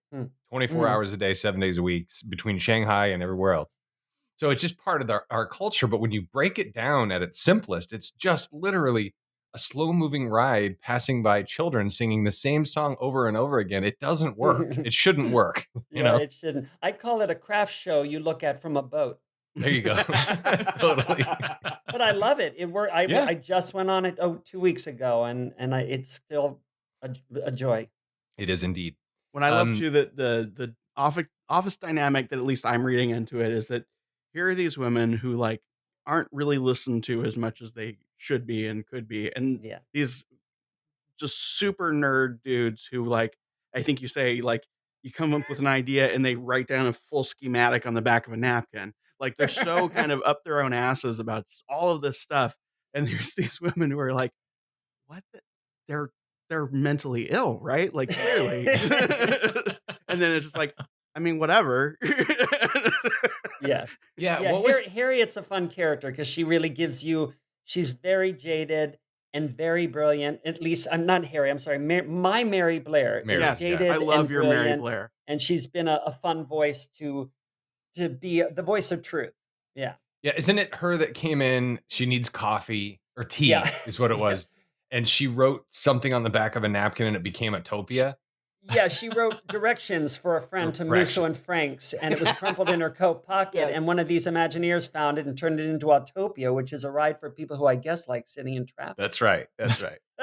24 hours a day, 7 days a week, between Shanghai and everywhere else. So it's just part of our culture. But when you break it down at its simplest, it's just literally a slow moving ride passing by children singing the same song over and over again. It doesn't work. It shouldn't work. You know,
it shouldn't. I call it a craft show you look at from a boat.
There you go. Totally.
But I love it. It worked. I just went on it 2 weeks ago, and it's still a joy.
It is indeed.
When I love too that the office dynamic that at least I'm reading into it is that here are these women who like aren't really listened to as much as they should be and could be, and these just super nerd dudes who, like, I think you say, like, you come up with an idea and they write down a full schematic on the back of a napkin. Like, they're so kind of up their own asses about all of this stuff, and there's these women who are like, what they're mentally ill, right? Like, clearly. And then it's just like, I mean, whatever.
Yeah. Harriet's a fun character because she really gives you, she's very jaded and very brilliant. At least, I'm not Harry, I'm sorry. My Mary Blair is jaded.
I love your
brilliant,
Mary Blair.
And she's been a fun voice to be the voice of truth. Yeah.
Yeah. Isn't it her that came in? She needs coffee or tea is what it was. And she wrote something on the back of a napkin and it became Utopia.
Yeah, she wrote directions for a friend to Musso and Frank's, and it was crumpled in her coat pocket. And one of these Imagineers found it and turned it into Autopia, which is a ride for people who I guess like sitting in traffic.
That's right.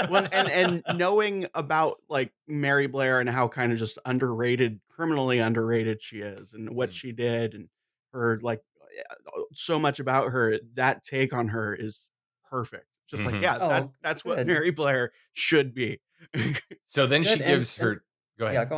Well, and knowing about like Mary Blair and how kind of just criminally underrated she is, and what she did, and her like so much about her, that take on her is perfect. Just like, that's what Mary Blair should be.
So then she gives her. Go ahead.
Yeah, go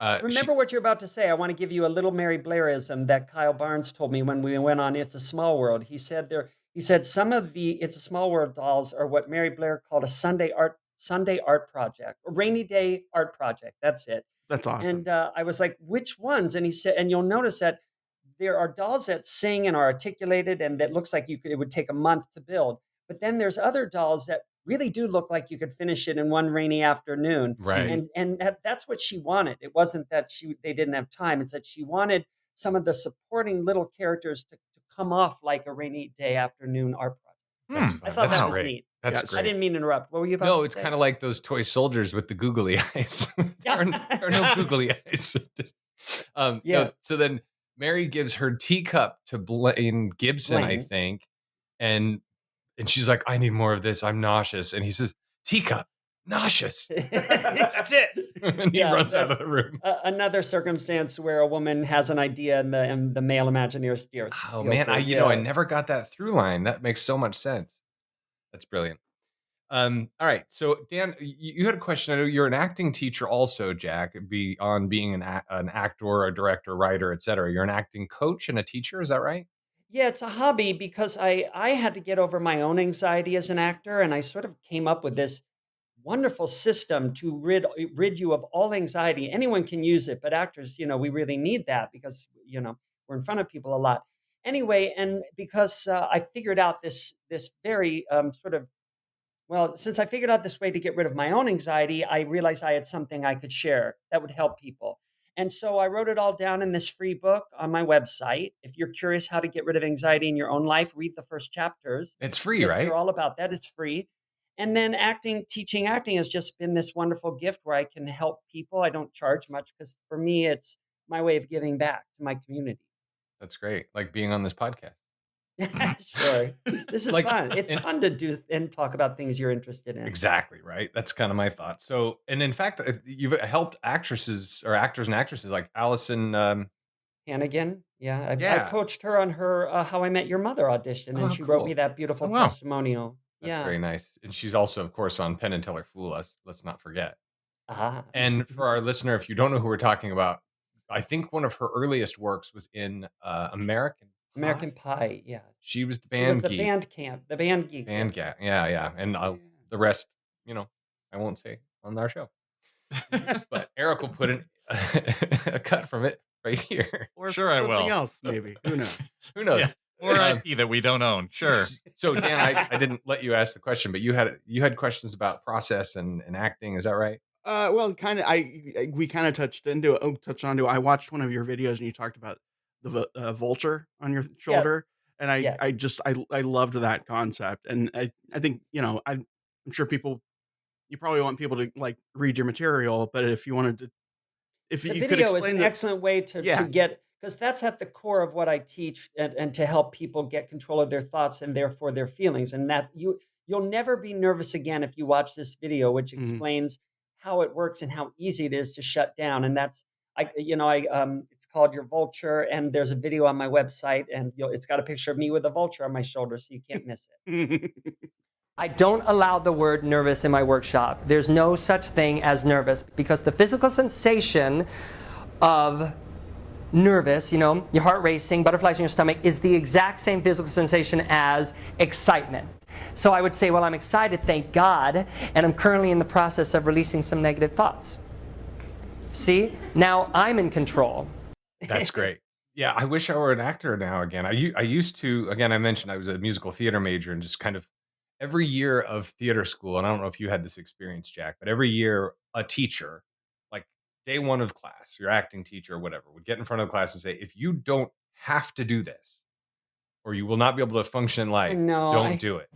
on. Remember what you're about to say. I want to give you a little Mary Blairism that Kyle Barnes told me when we went on It's a Small World. He said some of the It's a Small World dolls are what Mary Blair called a Sunday art project, a rainy day art project. That's it.
That's awesome.
And I was like, which ones? And he said, and you'll notice that there are dolls that sing and are articulated, and that looks like it would take a month to build. But then there's other dolls that really do look like you could finish it in one rainy afternoon.
Right.
And that's what she wanted. It wasn't that they didn't have time. It's that she wanted some of the supporting little characters to come off like a rainy day afternoon art project. I thought that was neat.
That's great.
I didn't mean to interrupt. What were you about to say?
No, it's kind of like those toy soldiers with the googly eyes. there are no googly eyes. No, so then Mary gives her teacup to Blaine Gibson, I think. And she's like, I need more of this. I'm nauseous. And he says, teacup, nauseous. That's it. And he runs out of the room.
Another circumstance where a woman has an idea and the male Imagineer steers.
Oh, man. I never got that through line. That makes so much sense. That's brilliant. All right. So, Dan, you had a question. I know you're an acting teacher also, Jack, beyond being an actor, a director, writer, et cetera. You're an acting coach and a teacher. Is that right?
Yeah, it's a hobby because I had to get over my own anxiety as an actor, and I sort of came up with this wonderful system to rid you of all anxiety. Anyone can use it, but actors, we really need that because, we're in front of people a lot. Anyway, and because I figured out this very since I figured out this way to get rid of my own anxiety, I realized I had something I could share that would help people. And so I wrote it all down in this free book on my website. If you're curious how to get rid of anxiety in your own life, read the first chapters.
It's free, right?
They're all about that. It's free. And then teaching acting has just been this wonderful gift where I can help people. I don't charge much because for me, it's my way of giving back to my community.
That's great. Like being on this podcast.
Sure. This is fun. It's fun to do and talk about things you're interested in.
Exactly, right? That's kind of my thought. So, and in fact, you've helped actresses or actors and actresses like Allison
Hannigan. Yeah. I coached her on her How I Met Your Mother audition, and she wrote me that beautiful testimonial.
That's very nice. And she's also, of course, on Penn and Teller Fool Us. Let's not forget. And for our listener, if you don't know who we're talking about, I think one of her earliest works was in American
Pie, yeah.
She was the band geek.
The band geek.
Yeah. And the rest, I won't say on our show. But Eric will put a cut from it right here.
Or
sure, I will.
Something else, maybe. Who knows?
Who knows?
Yeah. Or IP that we don't own. Sure.
So Dan, I didn't let you ask the question, but you had questions about process and acting. Is that right?
Well, kind of. We kind of touched on it. I watched one of your videos and you talked about the vulture on your shoulder, and I loved that concept, and I think I'm sure you probably want people to like read your material, but if you wanted to, if
the
you
video
could explain
is an excellent way to get, because that's at the core of what I teach, and to help people get control of their thoughts and therefore their feelings, and that you'll never be nervous again if you watch this video, which explains how it works and how easy it is to shut down, and that's. It's called Your Vulture, and there's a video on my website, and it's got a picture of me with a vulture on my shoulder, so you can't miss it.
I don't allow the word nervous in my workshop. There's no such thing as nervous, because the physical sensation of nervous, your heart racing, butterflies in your stomach, is the exact same physical sensation as excitement. So I would say, well, I'm excited, thank God, and I'm currently in the process of releasing some negative thoughts. See, now I'm in control.
That's great. Yeah, I wish I were an actor now again. I used to, again, I mentioned I was a musical theater major, and just kind of every year of theater school, and I don't know if you had this experience, Jack, but every year a teacher, like day one of class, your acting teacher or whatever, would get in front of the class and say, if you don't have to do this, or you will not be able to function in life, don't do it.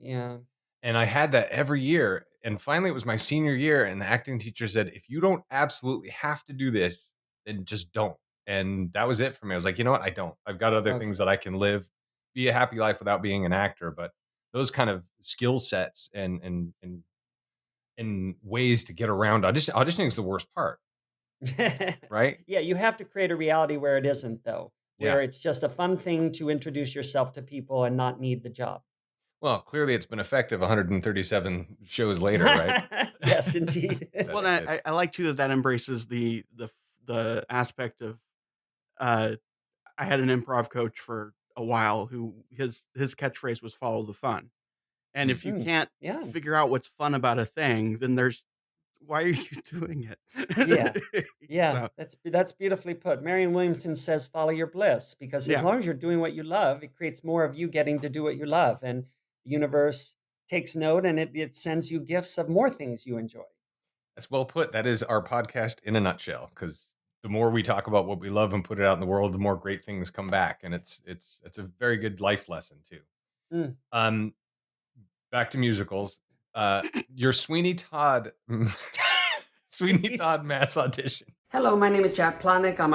Yeah.
And I had that every year. And finally, it was my senior year, and the acting teacher said, if you don't absolutely have to do this, then just don't. And that was it for me. I was like, you know what? I don't. I've got other things that I can live, be a happy life without being an actor. But those kind of skill sets and ways to get around auditioning is the worst part, right?
Yeah, you have to create a reality where it isn't, though,
Yeah.
where it's just a fun thing to introduce yourself to people and not need the job.
Well, clearly it's been effective 137 shows later, right?
Yes, indeed.
Well, and I like too that embraces the aspect of I had an improv coach for a while who his catchphrase was "follow the fun," and if you can't figure out what's fun about a thing, then why are you doing it?
Yeah, that's beautifully put. Marianne Williamson says, "Follow your bliss," because as long as you're doing what you love, it creates more of you getting to do what you love, and the universe takes note, and it sends you gifts of more things you enjoy.
That's well put. That is our podcast in a nutshell. Because the more we talk about what we love and put it out in the world, the more great things come back, and it's a very good life lesson too. Back to musicals. Your Sweeney Todd mass audition.
Hello, my name is Jack Plotnick. I'm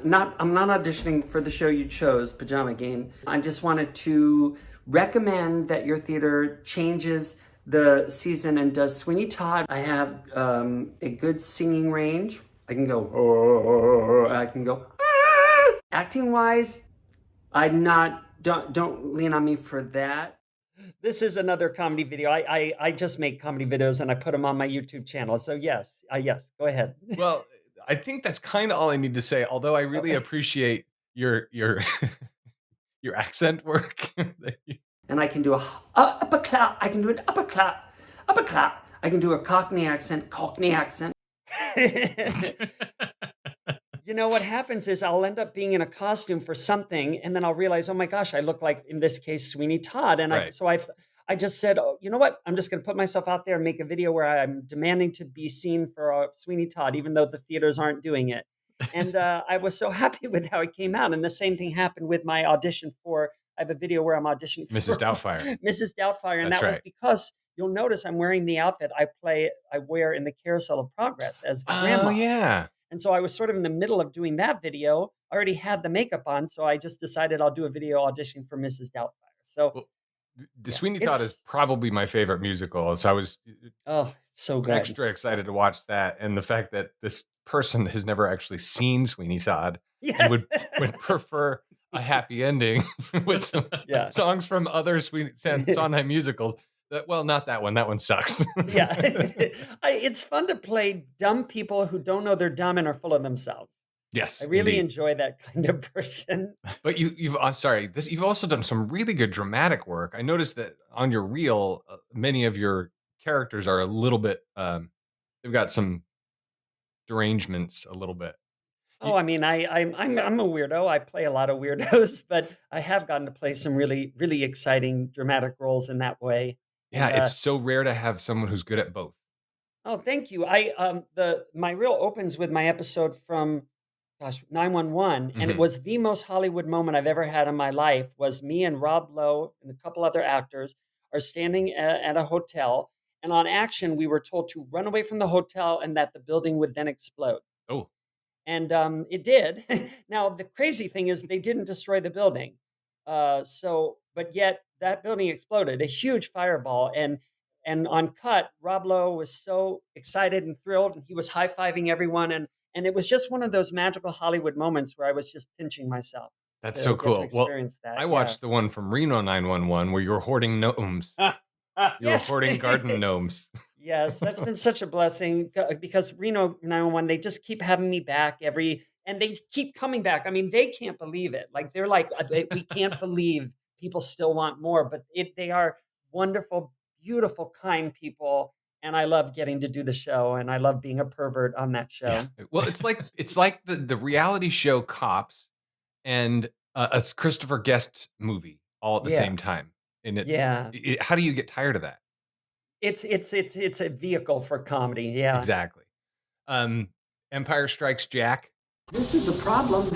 not auditioning for the show you chose, Pajama Game. I just wanted to recommend that your theater changes the season and does Sweeney Todd. I have a good singing range. I can go, oh, I can go. Ah. Acting wise, don't lean on me for that. This is another comedy video. I just make comedy videos and I put them on my YouTube channel. So yes, go ahead.
Well, I think that's kind of all I need to say. Although I really appreciate your your accent work.
And I can do a upper clap. I can do an upper clap. I can do a Cockney accent. You know, what happens is I'll end up being in a costume for something, and then I'll realize, oh my gosh, I look like, in this case, Sweeney Todd. And I just said, oh, you know what? I'm just going to put myself out there and make a video where I'm demanding to be seen for Sweeney Todd, even though the theaters aren't doing it. And I was so happy with how it came out. And the same thing happened with my audition for, I have a video where I'm auditioning for
Mrs. Doubtfire.
Mrs. Doubtfire. And that was because you'll notice I'm wearing the outfit I wear in the Carousel of Progress as the grandma.
Oh, yeah.
And so I was sort of in the middle of doing that video. I already had the makeup on, so I just decided I'll do a video auditioning for Mrs. Doubtfire. So
the Sweeney Todd is probably my favorite musical. So I was
so good.
Extra excited to watch that. And the fact that this person has never actually seen Sweeney Todd and would prefer a happy ending with some songs from other Sondheim musicals. Well, not that one. That one sucks.
It's fun to play dumb people who don't know they're dumb and are full of themselves.
Yes,
I really enjoy that kind of person.
But you've also done some really good dramatic work. I noticed that on your reel, many of your characters are a little bit. They've got some derangements a little bit.
Oh, I mean, I'm a weirdo. I play a lot of weirdos, but I have gotten to play some really, really exciting dramatic roles in that way.
Yeah, it's so rare to have someone who's good at both.
Oh, thank you. My reel opens with my episode from 911, and it was the most Hollywood moment I've ever had in my life. Was me and Rob Lowe and a couple other actors are standing at a hotel, and on action we were told to run away from the hotel and that the building would then explode.
Oh.
And it did. Now, the crazy thing is they didn't destroy the building. But yet that building exploded, a huge fireball. And on cut, Rob Lowe was so excited and thrilled, and he was high-fiving everyone. And it was just one of those magical Hollywood moments where I was just pinching myself.
That's so cool. Well, I watched the one from Reno 911 where you were hoarding gnomes. You were hoarding garden gnomes.
Yes, that's been such a blessing because Reno 911, they just keep having me back and they keep coming back. I mean, they can't believe it. Like, they're like, we can't believe people still want more, but they are wonderful, beautiful, kind people. And I love getting to do the show, and I love being a pervert on that show.
Yeah. Well, it's like the reality show Cops and a Christopher Guest movie all at the same time. And how do you get tired of that?
It's a vehicle for comedy. Yeah,
exactly. Empire Strikes Jack.
This is a problem.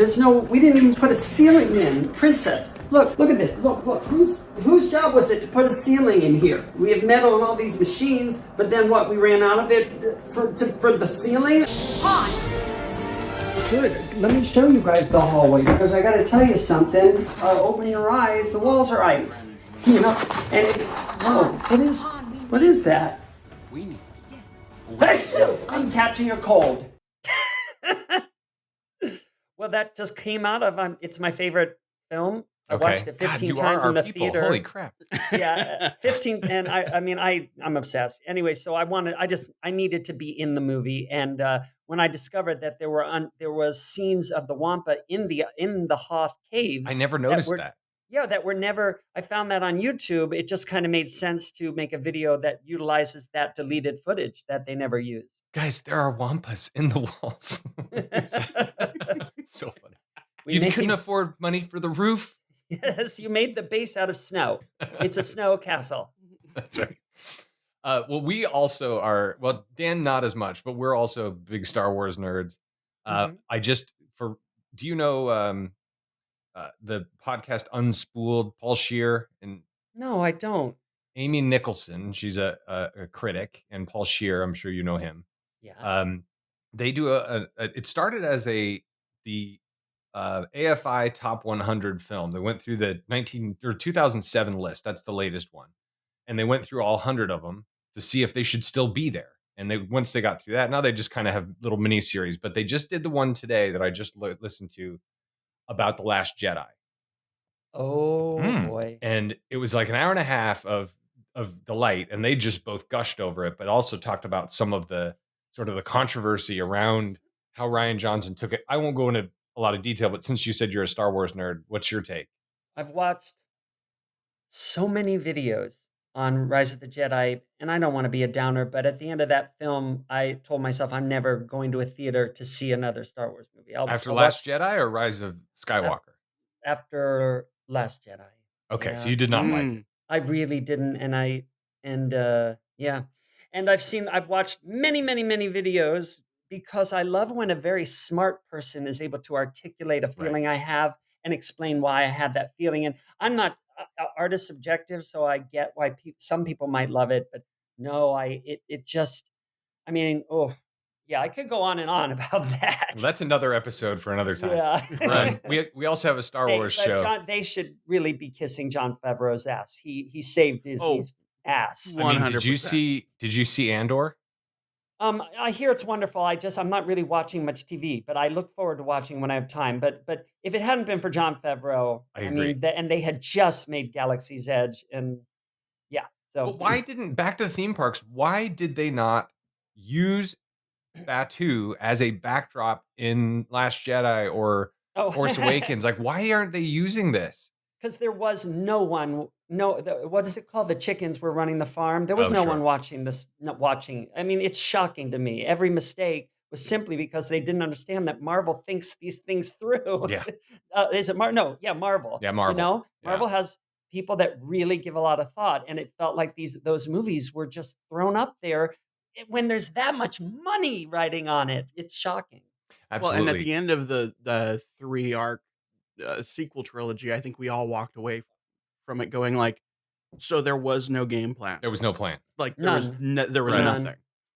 We didn't even put a ceiling in. Princess, look at this. Look. Whose job was it to put a ceiling in here? We have metal on all these machines, but then what? We ran out of it for the ceiling? Good. Let me show you guys the hallway, because I gotta tell you something. Open your eyes, the walls are ice. You know, and what is that? I'm catching a cold. Well, that just came out of it's my favorite film. I watched it 15 times in the theater.
Holy crap.
Yeah, 15, and I'm obsessed. Anyway, so I needed to be in the movie, and when I discovered that there was scenes of the Wampa in the Hoth caves.
I never noticed that.
Yeah, that were never, I found that on YouTube. It just kind of made sense to make a video that utilizes that deleted footage that they never use.
Guys, there are Wampas in the walls. It's so funny. You couldn't afford money for the roof?
Yes, you made the base out of snow. It's a snow castle.
That's right. Well, we also are, well, Dan, not as much, but we're also big Star Wars nerds. Do you know the podcast Unspooled, Paul Scheer and
No, I don't.
Amy Nicholson? She's a critic, and Paul Scheer, I'm sure you know him.
Yeah.
They do it started as the AFI Top 100 film. They went through the 2007 list. That's the latest one. And they went through all 100 of them to see if they should still be there. And once they got through that, now they just kind of have little mini series. But they just did the one today that I just listened to about The Last Jedi.
Oh boy.
And it was like an hour and a half of delight, and they just both gushed over it, but also talked about some of the sort of the controversy around how Rian Johnson took it. I won't go into a lot of detail, but since you said you're a Star Wars nerd, what's your take?
I've watched so many videos on Rise of the Jedi, and I don't want to be a downer, but at the end of that film, I told myself I'm never going to a theater to see another Star Wars movie.
After Last Jedi or Rise of Skywalker?
After Last Jedi.
Okay, so you did not like it.
I really didn't, and I've watched many videos, because I love when a very smart person is able to articulate a feeling I have and explain why I have that feeling. And I'm not art is subjective, so I get why some people might love it, but no, I could go on and on about that.
Well, that's another episode for another time.
Yeah.
We also have a Star Wars show.
They should really be kissing Jon Favreau's ass. He saved Disney's ass.
100%. I mean, did you see Andor?
I hear it's wonderful. I'm not really watching much TV, but I look forward to watching when I have time. But if it hadn't been for Jon Favreau,
I agree.
And they had just made Galaxy's Edge, and yeah. So
but back to the theme parks? Why did they not use Batuu as a backdrop in Last Jedi or Force Awakens? Like, why aren't they using this?
Because there was no one. What is it called? The chickens were running the farm. There was no one watching this. Not watching. I mean, it's shocking to me. Every mistake was simply because they didn't understand that Marvel thinks these things through.
Yeah.
Is it Marvel? No. Yeah, Marvel.
Yeah, Marvel.
You know, Marvel has people that really give a lot of thought, and it felt like those movies were just thrown up there when there's that much money riding on it. It's shocking.
Absolutely.
Well, and at the end of the 3-arc sequel trilogy, I think we all walked away from it going like, so there was no game plan.
There was no plan.
Like there was nothing.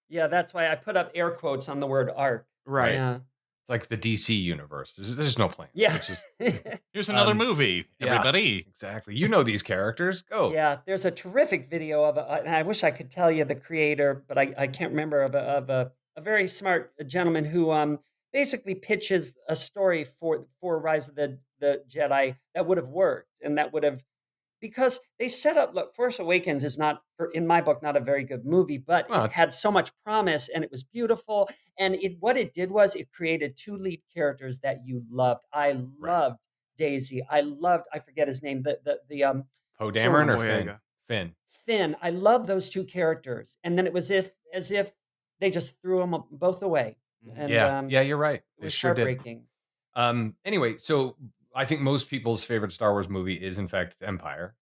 Yeah, that's why I put up air quotes on the word arc.
Right.
Yeah.
It's like the DC universe. There's no plan.
Yeah.
It's just,
here's another movie, everybody.
Yeah, exactly. You know these characters. Go.
Yeah, there's a terrific video of and I wish I could tell you the creator, but I can't remember, of a very smart gentleman who basically pitches a story for Rise of the Jedi that would have worked, and that would have, because they set up, look, Force Awakens is not, in my book, not a very good movie, but it had so much promise, and it was beautiful. And what it did was it created two lead characters that you loved. I loved Daisy. I forget his name, the
Poe Dameron or Finn?
Finn. I love those two characters. And then it was as if they just threw them both away. And,
you're right.
It was heartbreaking.
Anyway, so I think most people's favorite Star Wars movie is, in fact, Empire.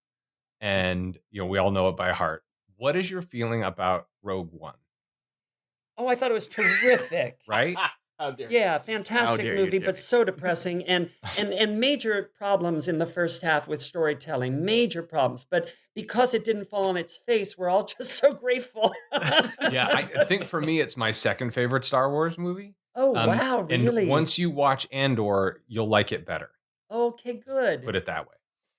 And, we all know it by heart. What is your feeling about Rogue One?
Oh, I thought it was terrific.
Right?
How dare
Yeah,
How
fantastic
dare you,
movie, but
Jimmy?
so depressing and major problems in the first half with storytelling, major problems. But because it didn't fall on its face, we're all just so grateful.
Yeah, I think for me, it's my second favorite Star Wars movie.
Oh, wow,
And
really?
once you watch Andor, you'll like it better.
Okay,
Put
good.
it that way.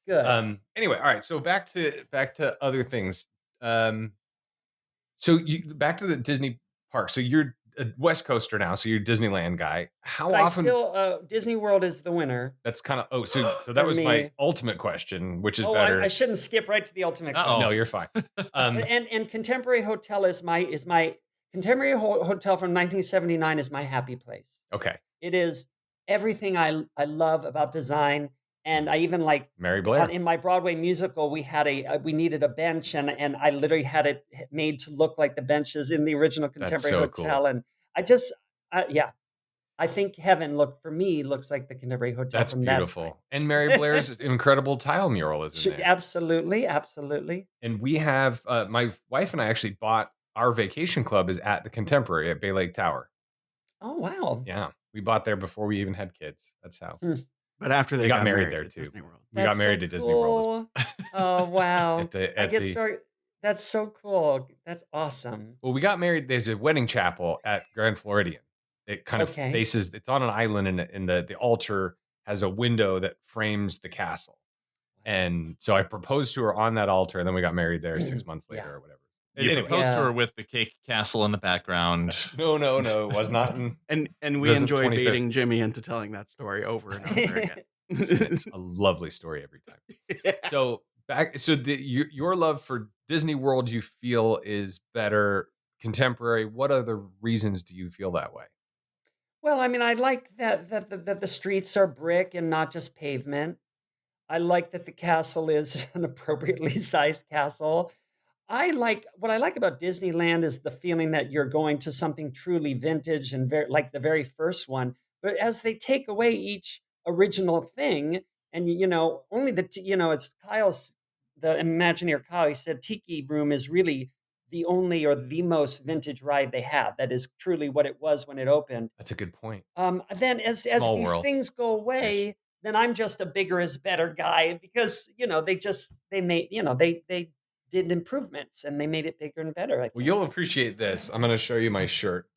Good.
Anyway, all right. So back to other things. So back to the Disney park. So you're a West Coaster now. So you're a Disneyland guy. How
But I
often?
still Disney World is the winner
That's kind of so that
for
was my
me.
ultimate question, which is
Oh, I
better.
shouldn't skip right to the ultimate
Uh-oh.
question.
No, you're fine.
And Contemporary Hotel is my Contemporary Hotel from 1979 is my happy place.
Okay.
It is everything I love about design, and I even like
Mary Blair.
in my Broadway musical we had we needed a bench, and I literally had it made to look like the benches in the original Contemporary
so
Hotel,
cool.
and yeah, I think heaven looks like the Contemporary Hotel.
That's
from
beautiful.
That time.
And Mary Blair's incredible tile mural is in there.
Absolutely, absolutely.
And we have my wife and I actually bought our vacation club is at the Contemporary at Bay Lake Tower.
Oh, wow.
Yeah, we bought there before we even had kids. That's how.
But after they
We got married
at
there too.
Disney World.
We got married
so
to Disney World.
cool. Oh, wow.
Well,
That's so cool. That's awesome.
we got married. There's a wedding chapel at Grand Floridian. It kind of
Okay.
faces. It's on an island, and the altar has a window that frames the castle. And so I proposed to her on that altar, and then we got married there 6 months later or whatever.
You
Anyway.
proposed to her with the cake castle in the background.
No, it was not.
And we
was the
enjoyed
25th.
baiting Jimmy into telling that story over and over again.
It's a lovely story every time. So your love for Disney World, you feel is better contemporary. What other reasons do you feel that way?
Well, I mean, I like that the streets are brick and not just pavement. I like that the castle is an appropriately sized castle. What I like about Disneyland is the feeling that you're going to something truly vintage and like the very first one. But as they take away each original thing, and only it's Kyle's the Imagineer Kyle. He said Tiki Room is really the only or the most vintage ride they have. That is truly what it was when it opened.
That's a good point.
Then as
Small
these
world.
things go away, then I'm just a bigger is better guy because they made they did improvements and they made it bigger and better.
Well, you'll appreciate this. I'm going to show you my shirt.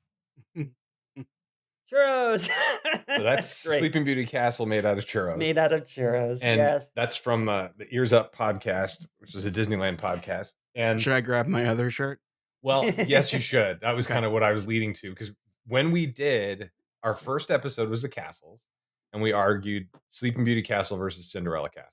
Churros.
So that's
Great.
Sleeping Beauty Castle made out of churros.
Made out of churros.
And
yes.
that's from the Ears Up podcast, which is a Disneyland podcast. And
should I grab my other shirt?
Well, yes, you should. That was kind of what I was leading to, because when we did our first episode was the castles, and we argued Sleeping Beauty Castle versus Cinderella Castle.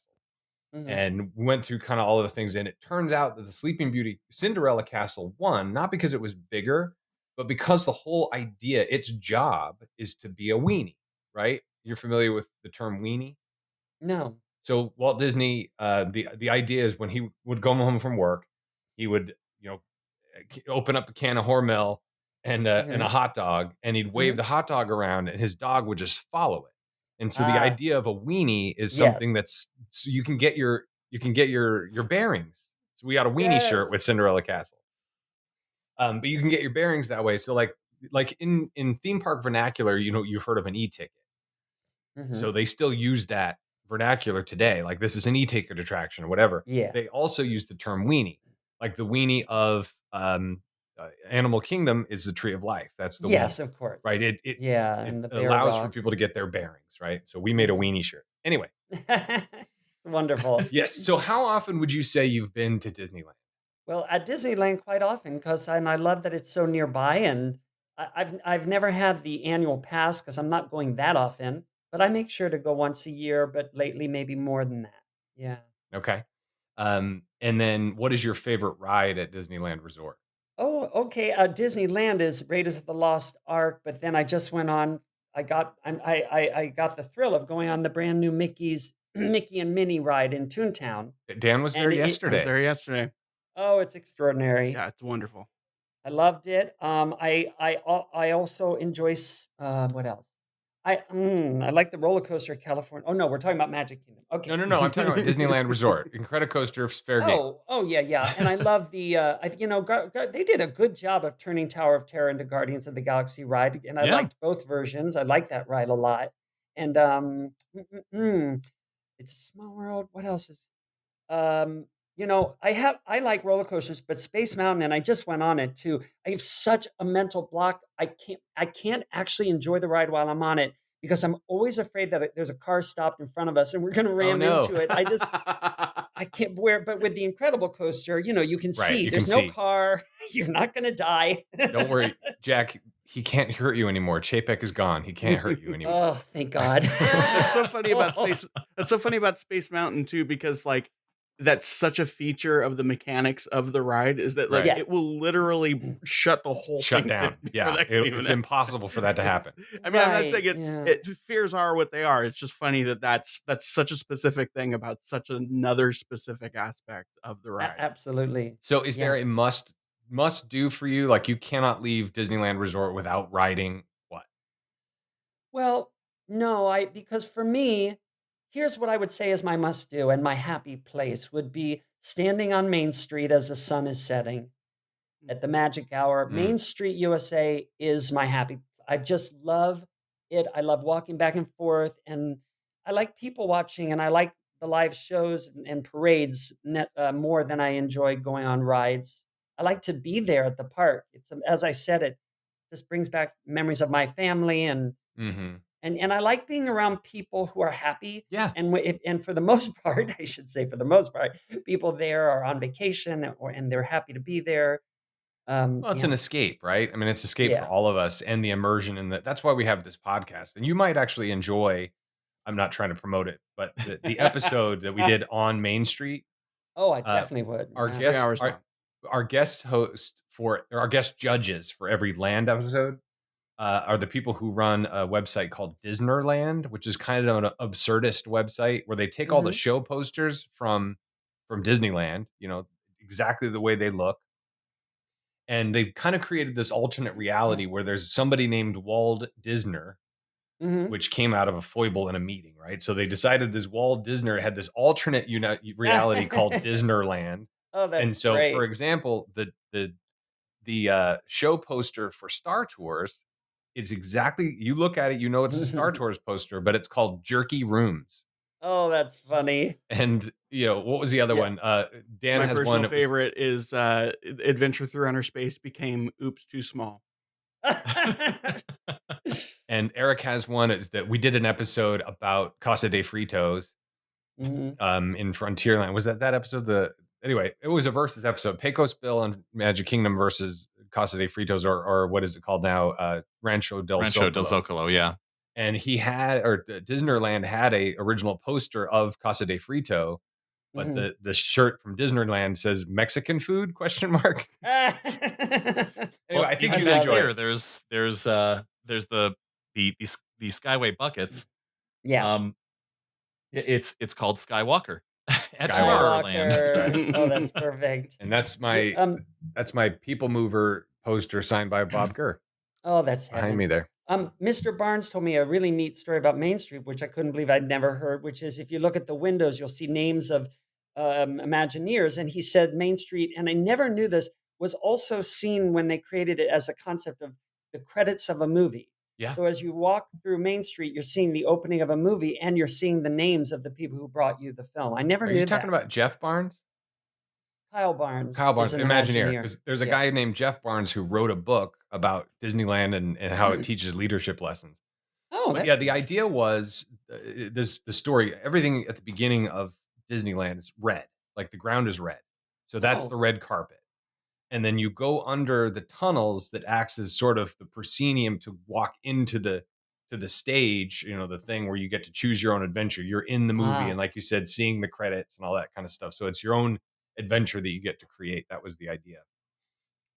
Mhm.
And we went through kind of all of the things, and it turns out that the Sleeping Beauty Cinderella Castle won, not because it was bigger, but because the whole idea, its job is to be a weenie, right? You're familiar with the term weenie?
No.
So Walt Disney, the idea is when he would go home from work, he would, open up a can of Hormel and a hot dog, and he'd wave the hot dog around, and his dog would just follow it. And so the idea of a weenie is something that's so you can get your bearings. So we got a weenie shirt with Cinderella Castle. But you can get your bearings that way. So like in theme park vernacular, you've heard of an e-ticket.
Mhm.
So they still use that vernacular today. Like this is an e-ticket attraction or whatever.
Yeah.
They also use the term weenie. Like the weenie of Animal Kingdom is the Tree of Life. That's the
yes,
weenie,
of course.
right? It
and the bear
allows for
rock.
people to get their bearings, right? So we made a weenie shirt. Anyway,
Wonderful.
yes. So how often would you say you've been to Disneyland?
Well, at Disneyland quite often and I love that it's so nearby, and I've never had the annual pass because I'm not going that often, but I make sure to go once a year. But lately, maybe more than that. Yeah.
Okay. And then what is your favorite ride at Disneyland Resort?
Oh, okay. Disneyland is Raiders of the Lost Ark, but then I just went on. I got the thrill of going on the brand new Mickey and Minnie ride in Toontown.
Dan was there
And
yesterday.
I was there yesterday.
Oh, it's extraordinary.
Yeah, it's wonderful.
I loved it. I also enjoy what else? I like the roller coaster at California. Oh no, we're talking about Magic Kingdom. Okay.
No. I'm talking about Disneyland Resort. Incredicoaster, fair game.
Oh yeah. And I love the they did a good job of turning Tower of Terror into Guardians of the Galaxy ride, and I
Yeah.
liked both versions. I like that ride a lot. And it's a small world. What else is I like roller coasters, but Space Mountain, and I just went on it too. I have such a mental block. I can't actually enjoy the ride while I'm on it because I'm always afraid that there's a car stopped in front of us and we're going to ram into it. I can't but with the Incredible Coaster, you can see there's no car. You're not going to die.
Don't worry, Jack. He can't hurt you anymore. Chapek is gone. He can't hurt you anymore.
Oh, thank God.
That's so funny about Space. That's so funny about Space Mountain too, because like that's such a feature of the mechanics of the ride is that like it will literally shut the whole thing
down. Yeah, it's impossible for that to happen.
I mean, I'm not saying fears are what they are. It's just funny that's such a specific thing about such another specific aspect of the ride.
Absolutely.
So, is there a must do for you? Like, you cannot leave Disneyland Resort without riding what?
Well, no, because for me, here's what I would say is my must do and my happy place would be standing on Main Street as the sun is setting at the magic hour. Main Street USA is my happy. I just love it. I love walking back and forth, and I like people watching, and I like the live shows and parades more than I enjoy going on rides. I like to be there at the park. As I said, it just brings back memories of my family and I like being around people who are happy.
Yeah.
And for the most part, I should say, for the most part, people there are on vacation and they're happy to be there.
Well, it's an escape, right? I mean, it's escape for all of us, and the immersion in that's why we have this podcast. And you might actually enjoy. I'm not trying to promote it, but the episode that we did on Main Street.
Oh, I definitely would.
Our guest our guest judges for every land episode are the people who run a website called Disneyland, which is kind of an absurdist website where they take all the show posters from Disneyland, exactly the way they look. And they've kind of created this alternate reality where there's somebody named Wald Disner, which came out of a foible in a meeting, right? So they decided this Wald Disner had this alternate reality called Disneyland.
Oh, that's
and so,
great.
for example, the show poster for Star Tours is exactly, you look at it, it's a Star Tours poster, but it's called Jerky Rooms.
Oh, that's funny.
And what was the other one? Dan
My
has
personal
one.
favorite is Adventure Through Outer Space became Oops Too Small.
And Eric has one. Is that we did an episode about Casa de Fritos in Frontierland. Was that episode? Anyway, it was a versus episode. Pecos Bill and Magic Kingdom versus Casa de Fritos, or what is it called now? Rancho del
Zocalo, yeah.
And Disneyland had a original poster of Casa de Frito, but the shirt from Disneyland says Mexican food ? Anyway, I think you enjoy it.
There's the Skyway buckets.
Yeah.
It's called Skywalker at
Tomorrowland. Oh, that's perfect.
And that's my People Mover poster signed by Bob Gurr.
Oh, that's
behind me there.
Mr. Barnes told me a really neat story about Main Street, which I couldn't believe I'd never heard, which is if you look at the windows, you'll see names of Imagineers. And he said Main Street, and I never knew this, was also seen when they created it as a concept of the credits of a movie.
Yeah.
So as you walk through Main Street, you're seeing the opening of a movie and you're seeing the names of the people who brought you the film. I never knew that.
Are you talking about Jeff Barnes?
Kyle Barnes.
Imagineer. Because there's a guy named Jeff Barnes who wrote a book about Disneyland and how it teaches leadership lessons.
Oh,
but yeah. The idea was the story. Everything at the beginning of Disneyland is red, like the ground is red. So that's the red carpet. And then you go under the tunnels that acts as sort of the proscenium to walk into the stage, the thing where you get to choose your own adventure. You're in the movie, and like you said, seeing the credits and all that kind of stuff. So it's your own adventure that you get to create. That was the idea.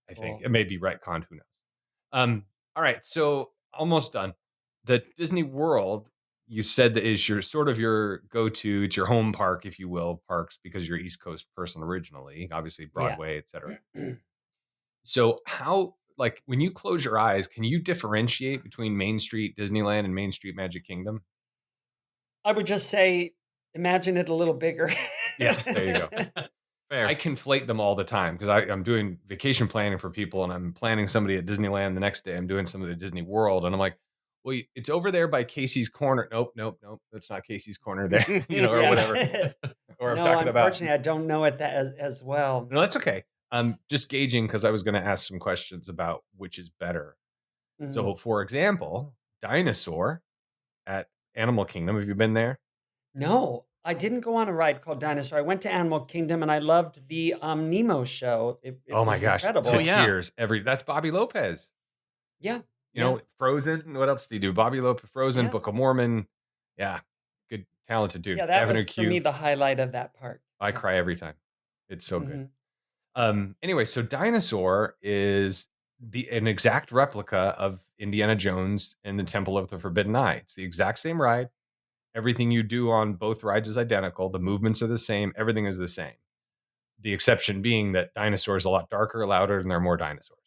I think it may be retconned. Who knows? All right, so almost done. The Disney World, you said that is your sort of your go-to. It's your home park, if you will, parks, because you're East Coast person originally, obviously Broadway, etc. So how like when you close your eyes, can you differentiate between Main Street Disneyland and Main Street Magic Kingdom?
I would just say, imagine it a little bigger.
Yeah, there you go.
Fair.
I conflate them all the time because I'm doing vacation planning for people, and I'm planning somebody at Disneyland the next day. I'm doing somebody at Disney World, and I'm like, well, it's over there by Casey's Corner. Nope. That's not Casey's Corner there, or
Yeah.
whatever. Or I'm
No,
talking about.
unfortunately, I don't know it as well.
No, that's okay. I'm just gauging because I was going to ask some questions about which is better.
Mhm.
So, for example, Dinosaur at Animal Kingdom. Have you been there?
No, I didn't go on a ride called Dinosaur. I went to Animal Kingdom and I loved the Nemo show. It
Oh my
was
gosh,
incredible.
to tears that's Bobby Lopez.
Yeah.
You know, Frozen. What else did he do? Bobby Lopez, Frozen,
Yeah.
Book of Mormon. Yeah, good, talented dude.
Yeah, that
Avenue
was for me the highlight of that part.
I cry every time. It's so good.
Mhm.
Anyway, so Dinosaur is an exact replica of Indiana Jones and the Temple of the Forbidden Eye. It's the exact same ride. Everything you do on both rides is identical. The movements are the same. Everything is the same. The exception being that Dinosaur is a lot darker, louder, and there are more dinosaurs.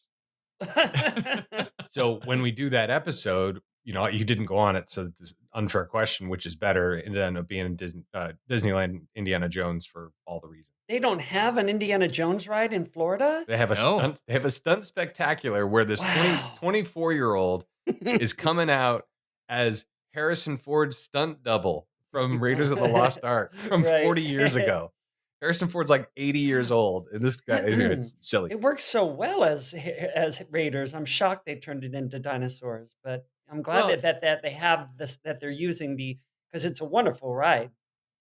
So when we do that episode, you didn't go on it. So it's an unfair question, which is better? It ended up being Disneyland Indiana Jones for all the reasons.
They don't have an Indiana Jones ride in Florida?
They have a stunt spectacular where this 24-year-old is coming out as Harrison Ford's stunt double from Raiders of the Lost Ark from 40 years ago. Harrison Ford's like 80 years old, and this guy, it's silly.
It works so well as Raiders. I'm shocked they turned it into dinosaurs, but I'm glad that they have this, that they're using because it's a wonderful ride.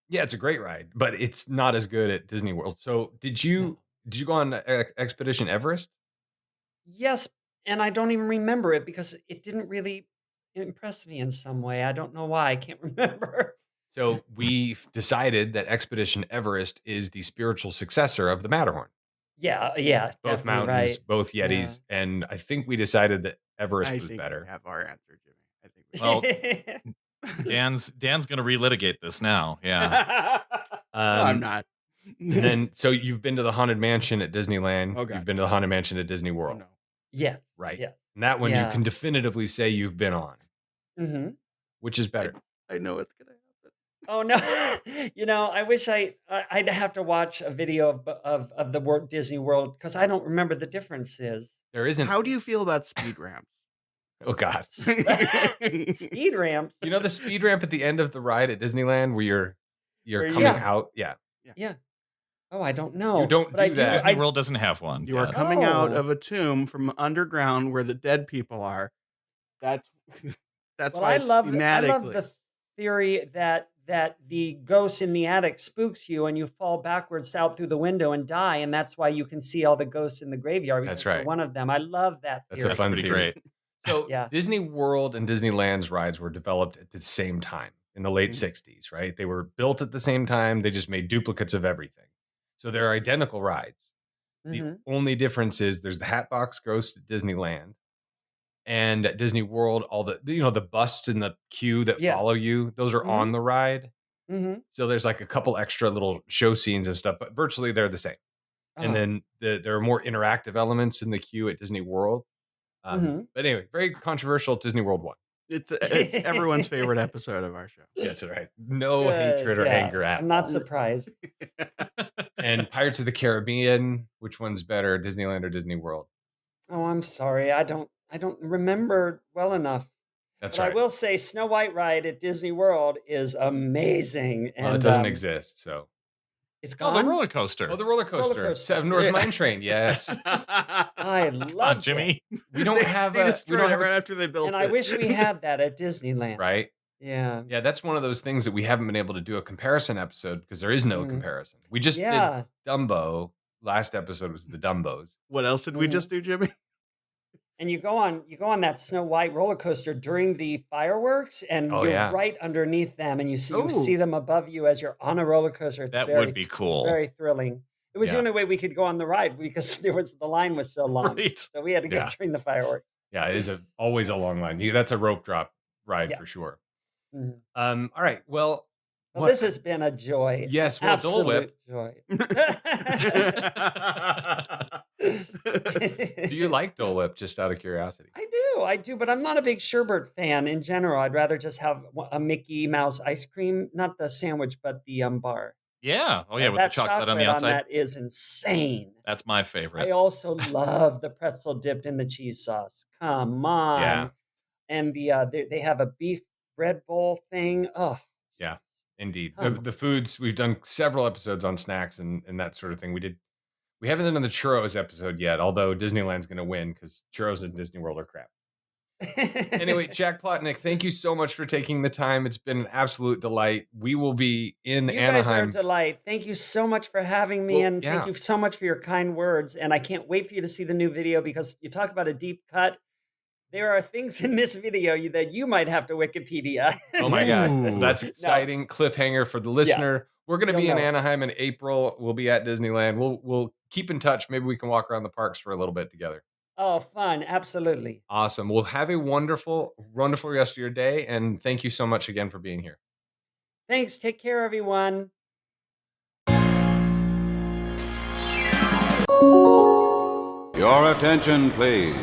Yeah, it's a great ride, but it's not as good at Disney World. So did you go on Expedition Everest?
Yes, and I don't even remember it because it didn't really impress me in some way. I don't know why. I can't remember.
So we've decided that Expedition Everest is the spiritual successor of the Matterhorn.
Yeah.
Both mountains,
right.
both Yetis, and I think we decided that Everest was better.
We have our answer, Jimmy. I think
Well, Dan's going to relitigate this now. Yeah.
No, I'm not.
And then, so you've been to the Haunted Mansion at Disneyland.
Okay.
You've been to the Haunted Mansion at Disney World.
Oh, no.
Yes.
Right.
Yes.
And that one you
Yeah.
can definitively say you've been on.
Mm-hmm.
Which is better?
I know it's gonna happen.
Oh no! I wish I'd have to watch a video of the Disney World because I don't remember the differences.
There isn't.
How do you feel about speed ramps?
Oh God.
Speed ramps.
You know the speed ramp at the end of the ride at Disneyland where you're coming out? Yeah.
Yeah. Oh, I don't know.
You don't
but I
do that.
Disney World doesn't have one.
You are
yet.
coming out
Oh.
of a tomb from underground where the dead people are. That's
Well,
why
I
it's
love
thematically.
the theory that the ghost in the attic spooks you and you fall backwards out through the window and die, and that's why you can see all the ghosts in the graveyard.
That's
because you're
right.
one of them. I love that
That's
theory.
a fun
pretty
theory.
great.
So
Yeah.
Disney World and Disneyland's rides were developed at the same time in the late 60s, right? They were built at the same time. They just made duplicates of everything. So they're identical rides. The
Mhm.
only difference is there's the Hatbox Ghost at Disneyland. And at Disney World, all the busts in the queue that follow you, those are on the ride.
Mm-hmm.
So there's like a couple extra little show scenes and stuff, but virtually they're the same. And then there are more interactive elements in the queue at Disney World. But anyway, very controversial at Disney World 1.
It's everyone's favorite episode of our show.
That's right. No hatred or anger at
I'm not
all.
surprised.
And Pirates of the Caribbean, which one's better, Disneyland or Disney World?
Oh, I'm sorry. I don't remember well enough.
That's
but
right.
I will say Snow White ride at Disney World is amazing.
Well, it
And
doesn't exist, so.
It's
Oh,
gone.
the roller coaster.
Oh, the roller coaster. Seven North Mine Train. Yes.
I love
Jimmy.
We don't have
They
a. We
destroyed
don't
it
have
right
a,
after they built
And
it.
I wish we had that at Disneyland.
right.
Yeah.
Yeah, that's one of those things that we haven't been able to do a comparison episode because there is no comparison. We just
Yeah.
did Dumbo. Last episode was the Dumbos.
What else did we just do, Jimmy?
And you go on that Snow White roller coaster during the fireworks, and
Oh,
you're
yeah.
right underneath them, and you
Ooh.
see them above you as you're on a roller coaster. It's
That
very,
would be cool.
It's very thrilling. It was the
Yeah.
only way we could go on the ride because the line was so long,
Right.
so we had to go
Yeah.
during the fireworks.
Yeah, it is always a long line. That's a rope drop ride
Yeah.
for sure.
Mhm.
All right. Well,
Well, this has been a joy.
Yes,
an
well, Dole Whip.
absolute joy.
Do you like Dole Whip, just out of curiosity?
I do, but I'm not a big sherbet fan in general. I'd rather just have a Mickey Mouse ice cream, not the sandwich, but the bar.
Yeah. Oh, yeah, with the
That
chocolate on the outside.
that is insane.
That's my favorite.
I also love the pretzel dipped in the cheese sauce. Come on.
Yeah.
And they have a beef bread bowl thing. Oh,
yeah, indeed.
Come
The foods, we've done several episodes on snacks and that sort of thing. We haven't done the churros episode yet, although Disneyland's going to win because churros in Disney World are crap. Anyway, Jack Plotnick, thank you so much for taking the time. It's been an absolute delight. We will be in
you
Anaheim.
guys are a delight. Thank you so much for having me, and thank you so much for your kind words. And I can't wait for you to see the new video because you talk about a deep cut. There are things in this video that you might have to Wikipedia.
Oh my God. That's exciting. Cliffhanger for the listener.
Yeah.
We're going to be in
know.
Anaheim in April. We'll be at Disneyland. We'll keep in touch. Maybe we can walk around the parks for a little bit together.
Oh, fun. Absolutely.
Awesome. Well, have a wonderful, wonderful rest of your day. And thank you so much again for being here.
Thanks. Take care, everyone.
Your attention, please.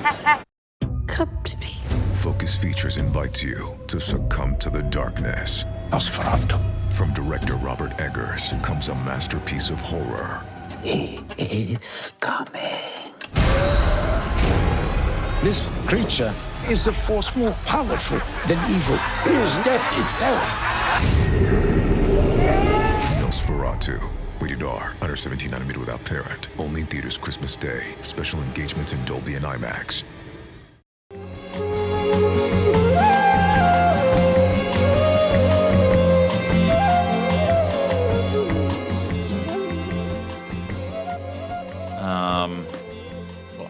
Come to me.
Focus Features invites you to succumb to the darkness.
Nosferatu.
From director Robert Eggers comes a masterpiece of horror.
He is coming.
This creature is a force more powerful than evil. It is death itself.
Nosferatu. Rated R. Under 17 nanometer without parent. Only in theaters Christmas Day. Special engagements in Dolby and IMAX.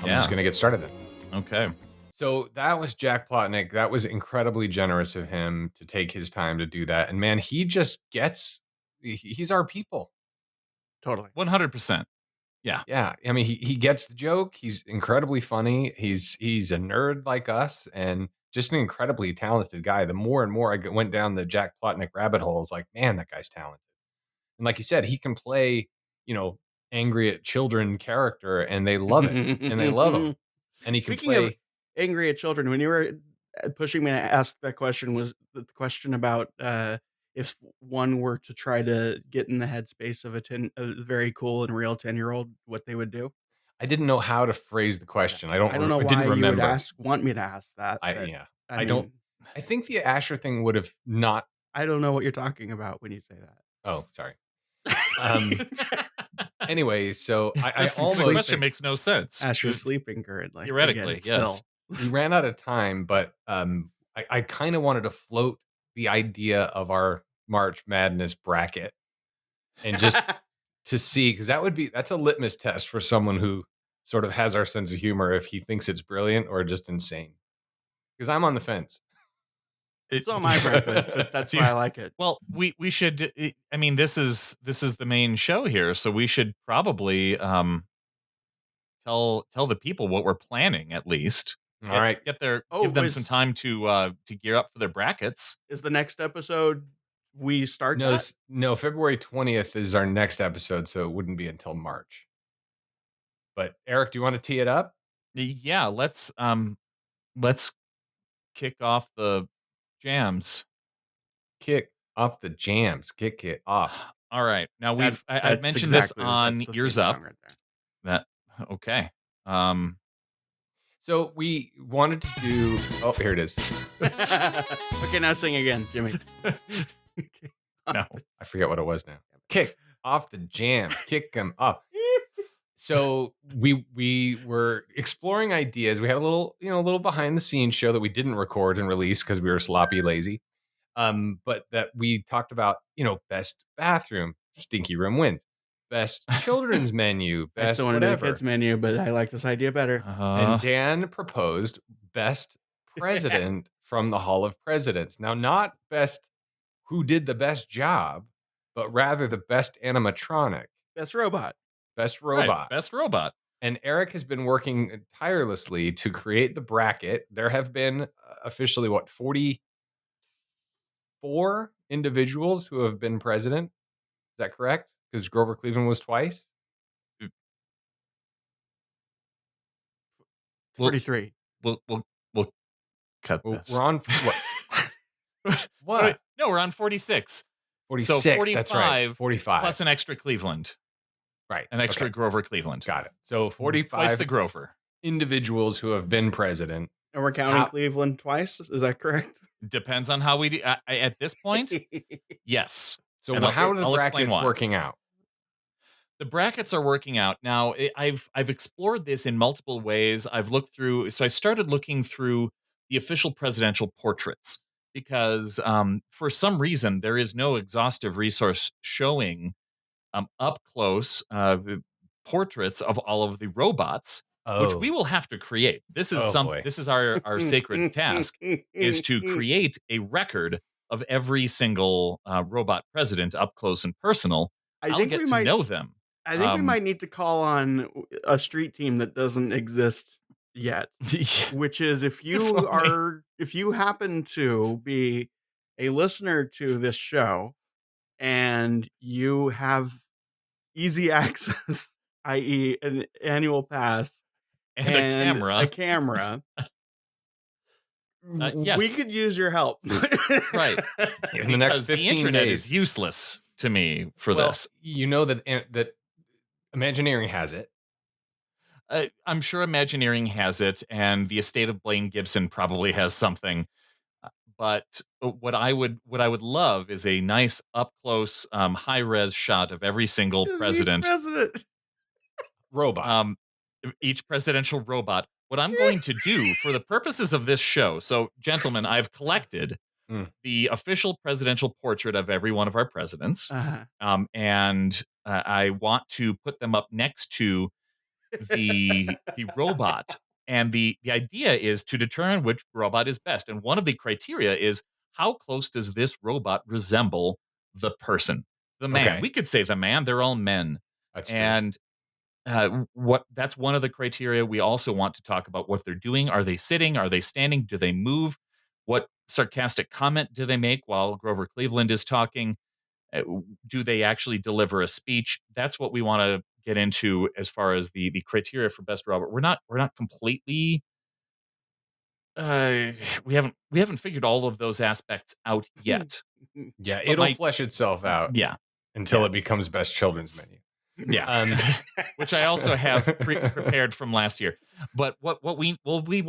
I'm just going to get started then.
Okay.
So that was Jack Plotnick. That was incredibly generous of him to take his time to do that. And man, he just gets, he's our people.
Totally.
100%. Yeah.
Yeah. I mean, he gets the joke. He's incredibly funny. He's a nerd like us and just an incredibly talented guy. The more and more I went down the Jack Plotnick rabbit hole, it's like, man, that guy's talented. And like you said, he can play, angry at children character and they love it and they love him. And he can play
of angry at children. When you were pushing me to ask that question, was the question about if one were to try to get in the headspace of a very cool and real 10-year-old, what they would do?
I didn't know how to phrase the question. I don't know why
didn't remember.
You
would want me to ask that.
I think the Asher thing would have not.
I don't know what you're talking about when you say that.
Oh, sorry. Anyway, so I
almost question makes no sense.
Asher's sleeping currently.
Theoretically, yes.
We ran out of time, but I kind of wanted to float the idea of our March Madness bracket and just to see, because that's a litmus test for someone who sort of has our sense of humor, if he thinks it's brilliant or just insane. Because I'm on the fence.
It's on my bracket, but that's why I like it.
Well, we should. I mean, this is the main show here, so we should probably tell the people what we're planning at least.
All right,
give them some time to gear up for their brackets.
Is the next episode we start?
No, February 20th is our next episode, so it wouldn't be until March. But Eric, do you want to tee it up?
Yeah, let's kick off the jams.
Kick off the jams. Kick it off.
All right. Now I've mentioned this on Ears Up. Right okay.
So we wanted to do. Oh, here it is.
Okay, now sing again, Jimmy.
No,
I forget what it was now. Kick off the jams. Kick them up. So we were exploring ideas. We had a little behind the scenes show that we didn't record and release because we were sloppy, lazy. But that we talked about, best bathroom, stinky room wins. Best children's menu, best
I still want to do the
whatever.
kids menu, but I like this idea better.
And Dan proposed best president from the Hall of Presidents. Now, not best who did the best job, but rather the best animatronic.
Best robot.
Best robot.
Right, best robot.
And Eric has been working tirelessly to create the bracket. There have been officially, 44 individuals who have been president. Is that correct? Because Grover Cleveland was twice.
43.
We'll cut this.
We're on what? What?
No, we're on 46.
46.
So 45,
that's right. 45
plus an extra Cleveland.
Right.
An extra Grover Cleveland.
Got it. So 45
twice the Grover
individuals who have been president.
And we're counting Cleveland twice. Is that correct?
Depends on how we do. At this point, yes.
So
And
how are the
I'll explain
brackets
why.
working out?
The brackets are working out. Now, I've explored this in multiple ways. I've looked through. So I started looking through the official presidential portraits because for some reason there is no exhaustive resource showing up close portraits of all of the robots, which we will have to create. This is This is our sacred task, is to create a record of every single robot president up close and personal. I'll get to know them.
I think we might need to call on a street team that doesn't exist yet, which is if you happen to be a listener to this show and you have easy access, i.e. an annual pass
and a
camera,
yes.
we could use your help.
Right.
In the next 15
the internet
days.
is useless to me for this.
You know that Imagineering has it.
I'm sure Imagineering has it, and the estate of Blaine Gibson probably has something. But what I would love is a nice up close, high res shot of every single president.
Robot.
Each presidential robot. What I'm going to do for the purposes of this show, so gentlemen, I've collected the official presidential portrait of every one of our presidents, and I want to put them up next to the robot. And the idea is to determine which robot is best. And one of the criteria is how close does this robot resemble the person, the man?
Okay.
We could say the man. They're all men.
That's true.
And that's one of the criteria. We also want to talk about what they're doing. Are they sitting? Are they standing? Do they move? What sarcastic comment do they make while Grover Cleveland is talking? Do they actually deliver a speech? That's what we want to get into as far as the criteria for best robot. We're not completely. We haven't figured all of those aspects out yet.
Yeah,
But
it'll flesh itself out.
Yeah,
until it becomes best children's menu.
Yeah, which I also have prepared from last year. But we will be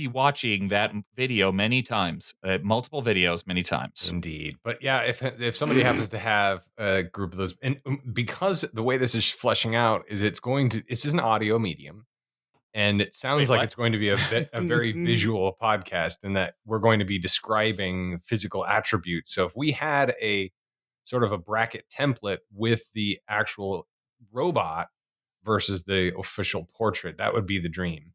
watching that video many times, multiple videos many times.
Indeed. But yeah, if somebody happens to have a group of those, and because the way this is fleshing out is it's just an audio medium, and it sounds like it's going to be a very visual podcast, and that we're going to be describing physical attributes. So if we had a sort of a bracket template with the actual robot versus the official portrait, that would be the dream.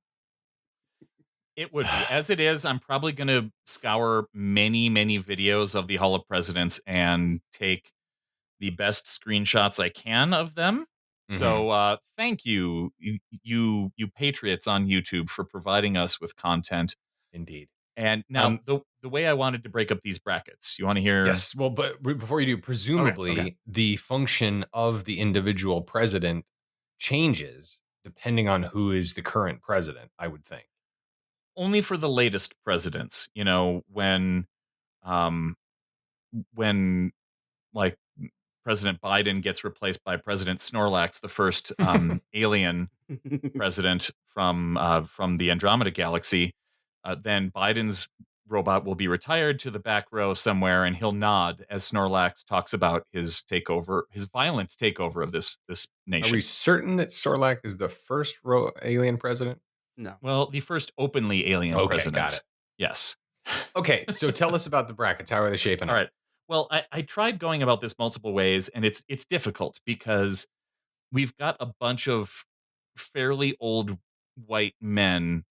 It would be. As it is, I'm probably going to scour many, many videos of the Hall of Presidents and take the best screenshots I can of them. Mm-hmm. So thank you patriots on YouTube for providing us with content.
Indeed.
And now the way I wanted to break up these brackets, you want to hear?
Yes. Well, but before you do, presumably the function of the individual president changes depending on who is the current president, I would think.
Only for the latest presidents, when like President Biden gets replaced by President Snorlax, the first alien president from the Andromeda galaxy, then Biden's robot will be retired to the back row somewhere, and he'll nod as Snorlax talks about his violent takeover of this nation.
Are we certain that Snorlax is the first alien president?
No.
Well, the first openly alien president.
Got it.
Yes.
Okay, so tell us about the brackets. How are they shaping up?
All right. Well, I tried going about this multiple ways, and it's difficult because we've got a bunch of fairly old white men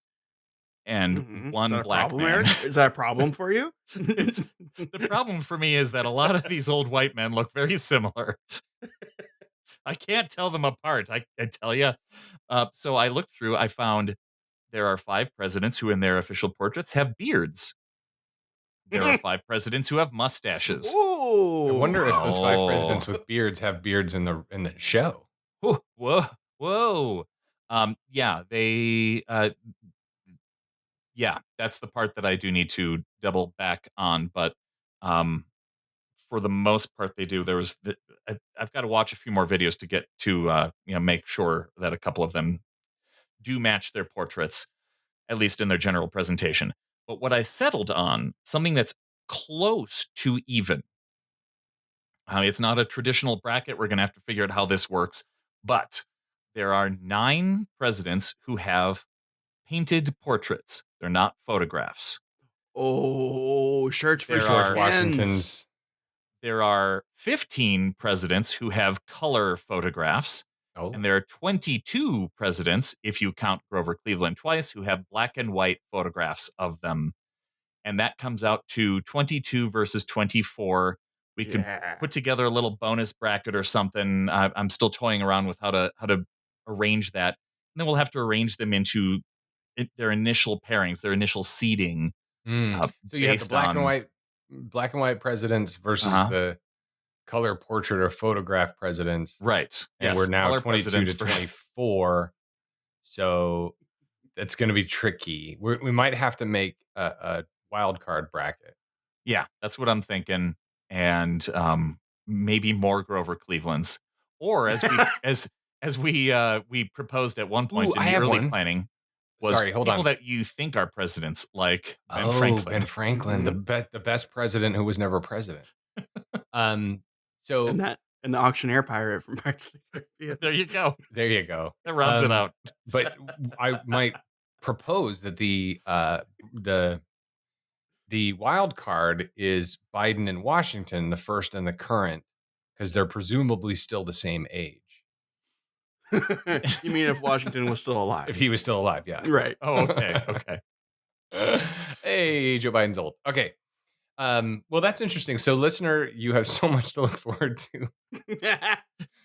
and one black man.
Is that a problem for you?
The problem for me is that a lot of these old white men look very similar. I can't tell them apart. I tell you. So I looked through. I found there are 5 presidents who, in their official portraits, have beards. There are 5 presidents who have mustaches.
Ooh.
I wonder if those 5 presidents
Oh.
with beards have beards in the show.
Whoa. Yeah, they yeah, that's the part that I do need to double back on, but for the most part they do. I've got to watch a few more videos to get to make sure that a couple of them do match their portraits, at least in their general presentation. But what I settled on, something that's close to even. It's not a traditional bracket. We're going to have to figure out how this works. But there are 9 presidents who have painted portraits. They're not photographs.
Oh, shirts for
George
Washington's.
There are 15 presidents who have color photographs.
Oh.
And there are 22 presidents, if you count Grover Cleveland twice, who have black and white photographs of them. And that comes out to 22 versus 24. We can put together a little bonus bracket or something. I'm still toying around with how to arrange that. And then we'll have to arrange them into their initial pairings, their initial seeding.
So you have the black and white presidents versus the color portrait or photograph presidents.
Right.
And we're now 22 to 24. So that's going to be tricky. We might have to make a wild card bracket.
Yeah, that's what I'm thinking. And maybe more Grover Clevelands. Or as we proposed at one point in the early planning, was people that you think are presidents, like Ben Franklin.
Ben Franklin, the best president who was never president. So
and the auctioneer pirate from Pirates of the Caribbean.
There you go.
There you go.
That rounds it out.
But I might propose that the wild card is Biden and Washington, the first and the current, because they're presumably still the same age.
You mean if Washington was still alive?
If he was still alive, yeah.
Right.
Oh, okay.
Hey, Joe Biden's old. Okay. Well, that's interesting. So, listener, you have so much to look forward to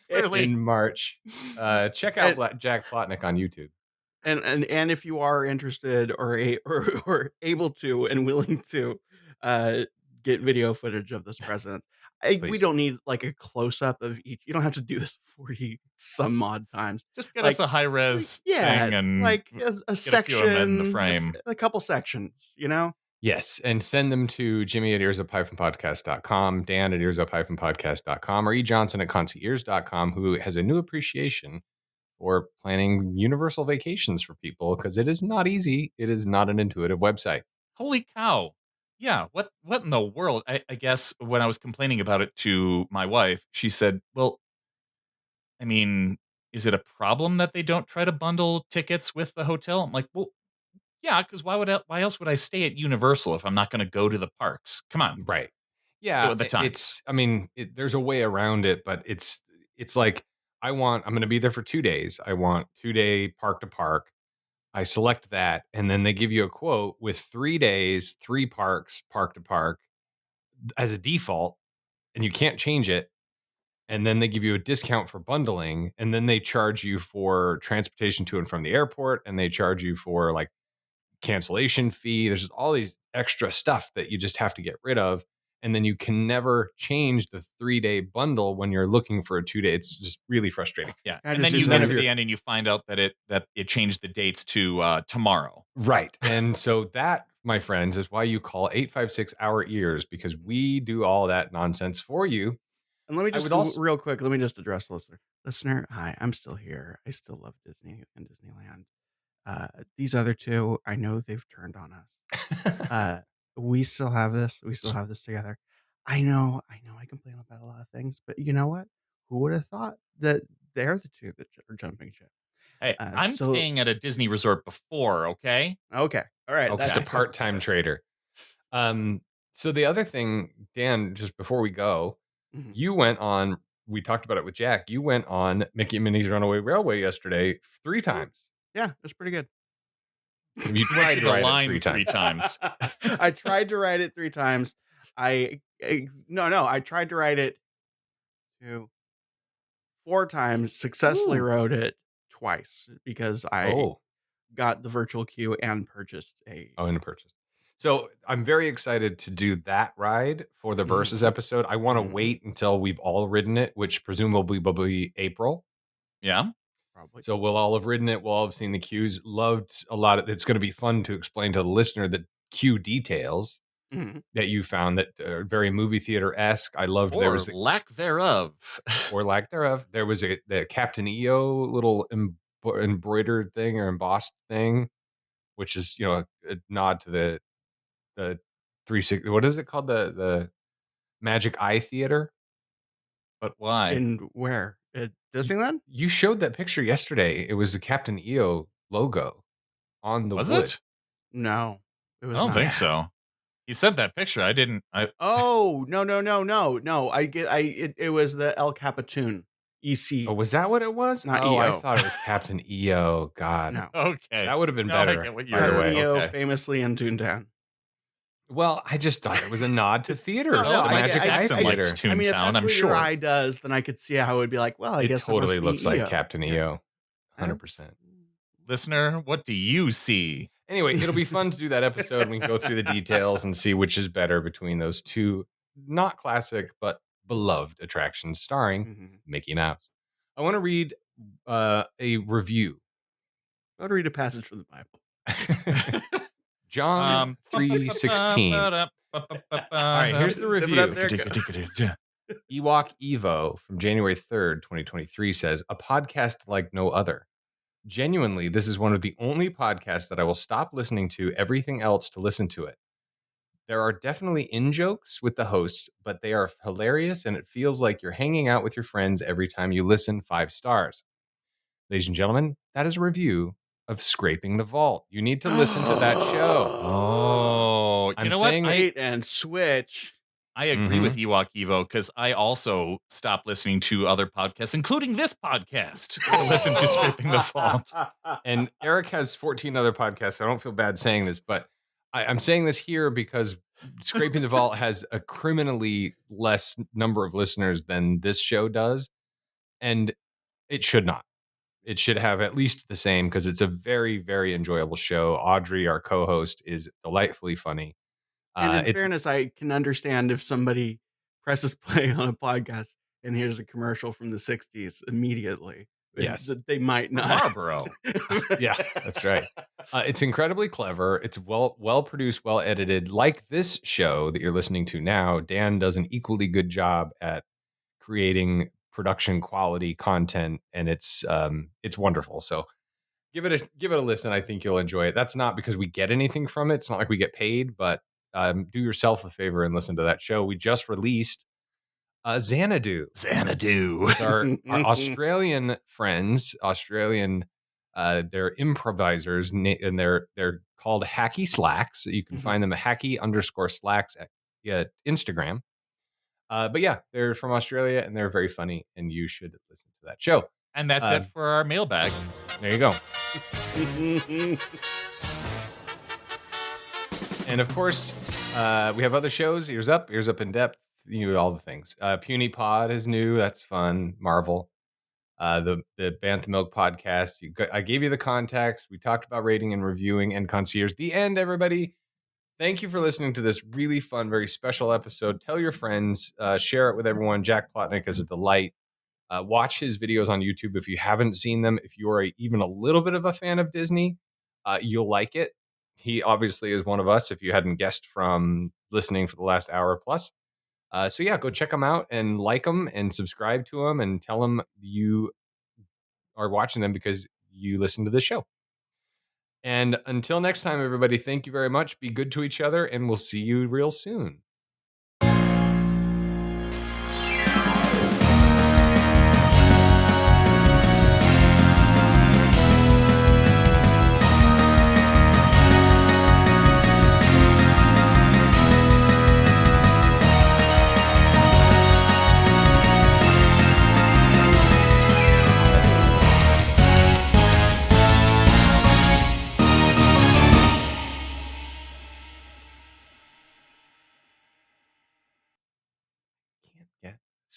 in March. Check out Jack Plotnick on YouTube.
And if you are interested or able to and willing to get video footage of this president, we don't need like a close up of each. You don't have to do this 40 some odd times.
Just get us a high res thing and
like a section
in the frame,
a couple sections,
Yes, and send them to Jimmy at earsup-podcast.com, Dan at earsup-podcast.com, or E. Johnson at concierge.com, who has a new appreciation for planning universal vacations for people, because it is not easy. It is not an intuitive website.
Holy cow. Yeah, what in the world? I guess when I was complaining about it to my wife, she said, well, I mean, is it a problem that they don't try to bundle tickets with the hotel? I'm like, well, yeah, because why else would I stay at Universal if I'm not going to go to the parks? Come on.
Right. Yeah.
At the time.
There's a way around it, but it's like, I'm going to be there for 2 days. I want 2-day park to park. I select that, and then they give you a quote with 3 days, 3 parks, park to park as a default, and you can't change it. And then they give you a discount for bundling, and then they charge you for transportation to and from the airport, and they charge you for like cancellation fee. There's just all these extra stuff that you just have to get rid of. And then you can never change the 3-day bundle when you're looking for a 2-day. It's just really frustrating.
Yeah. And then you get to the end and you find out that it changed the dates to tomorrow.
Right. And so that, my friends, is why you call 856 Our Ears, because we do all that nonsense for you.
And let me just real quick, let me just address the listener. Listener, hi, I'm still here. I still love Disney and Disneyland. These other two, I know they've turned on us. We still have this. We still have this together. I know I complain about a lot of things, but you know what? Who would have thought that they're the two that are jumping ship?
Hey, I'm staying at a Disney resort before, okay?
Okay. All right.
Just a part-time trader. So the other thing, Dan, just before we go, you went on, we talked about it with Jack, you went on Mickey and Minnie's Runaway Railway yesterday 3 times.
Yeah, it was pretty good.
You tried to ride it 3 times.
I tried to ride it 3 times. I tried to ride it 4 times, successfully rode it twice because I got the virtual queue and purchased
So I'm very excited to do that ride for the Versus episode. I want to wait until we've all ridden it, which presumably will be April.
Yeah.
Probably.
So we'll all have ridden it. We'll all have seen the cues. Loved a lot of it's going to be fun to explain to the listener the cue details that you found that are very movie theater-esque. I loved there was
lack thereof.
or lack thereof. There was the Captain EO little embroidered thing or embossed thing, which is, you know, a nod to the 360. What is it called? The Magic Eye Theater.
But why?
And where? At Disneyland?
You showed that picture yesterday. It was the Captain EO logo on the
Was
wood.
it?
No, it was
I don't
not.
think so. He sent that picture. I didn't.
Oh, no. It was the El Capitan EC.
Oh, was that what it was?
Not
Oh,
EO.
I thought it was Captain EO. God.
No.
Okay.
That would have been
No, I
better.
get what
By the
you're-
way.
EO
Okay.
famously in Toontown.
Well, I just thought it was a nod to theater.
No,
the Magic Eye
Jackson likes
Theater.
Toontown,
I mean, if that's
I'm
what
sure.
your eye does, then I could see how it would be like, well, I
It
guess
totally
it must
looks
be
like
EO.
Captain EO. 100%.
Listener, what do you see?
Anyway, it'll be fun to do that episode. We can go through the details and see which is better between those two not classic but beloved attractions starring Mickey Mouse. I want to read a review.
I want to read a passage from the Bible.
John 3:16. All right, here's the
Zip it up
review.
there.
Ewok Evo from January 3rd, 2023 says, a podcast like no other. Genuinely, this is one of the only podcasts that I will stop listening to everything else to listen to it. There are definitely in-jokes with the hosts, but they are hilarious and it feels like you're hanging out with your friends every time you listen. 5 stars. Ladies and gentlemen, that is a review of Scraping the Vault. You need to listen to that show.
Oh,
I'm
you know what?
saying
Bait and switch.
I agree with Ewok Evo because I also stopped listening to other podcasts, including this podcast, to listen to Scraping the Vault.
And Eric has 14 other podcasts. So I don't feel bad saying this, but I'm saying this here because Scraping the Vault has a criminally less number of listeners than this show does. And it should not. It should have at least the same because it's a very, very enjoyable show. Audrey, our co-host, is delightfully funny.
And in fairness, I can understand if somebody presses play on a podcast and hears a commercial from the 60s immediately.
Yes.
That they might not.
Marlboro.
Yeah, that's right. It's incredibly clever. It's well produced, well edited. Like this show that you're listening to now, Dan does an equally good job at creating production quality content, and it's wonderful. So give it a listen. I think you'll enjoy it. That's not because we get anything from it. It's not like we get paid, but do yourself a favor and listen to that show. We just released Xanadu with our Australian friends. They're improvisers, and they're called Hacky Slacks. You can find them at hacky_slacks at Instagram. But yeah, they're from Australia and they're very funny, and you should listen to that show.
And that's it for our mailbag.
There you go. And of course, we have other shows. Ears Up in Depth, all the things. Puny Pod is new. That's fun. Marvel. The Bantha Milk podcast. I gave you the contacts. We talked about rating and reviewing and concierge. The end, everybody. Thank you for listening to this really fun, very special episode. Tell your friends. Share it with everyone. Jack Plotnick is a delight. Watch his videos on YouTube if you haven't seen them. If you are even a little bit of a fan of Disney, you'll like it. He obviously is one of us, if you hadn't guessed from listening for the last hour plus. So yeah, go check them out and like them and subscribe to them and tell them you are watching them because you listen to this show. And until next time, everybody, thank you very much. Be good to each other, and we'll see you real soon.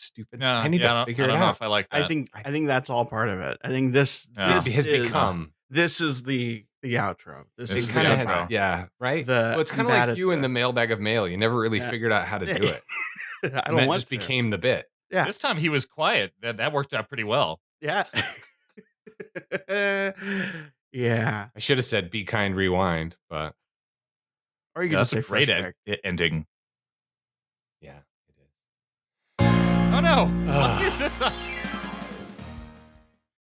stupid.
No,
I need to figure it
I don't know
out.
if I like that.
I think that's all part of it. I think this
It has become.
This is the outro. This
This
is
is
Kind
the
of
outro.
yeah, right.
The
Well, it's kind of
bad
like
at
you in the
this.
mailbag of mail. You never really figured out how to do it.
I
And
don't
that
want
just
to.
became the bit.
Yeah.
This time he was quiet. That worked out pretty well.
Yeah. Yeah.
I should have said "Be kind, rewind," but
Or you could
Yeah,
just
that's
say
a great
fresh egg.
ending.
yeah, it is.
Oh no! What is this?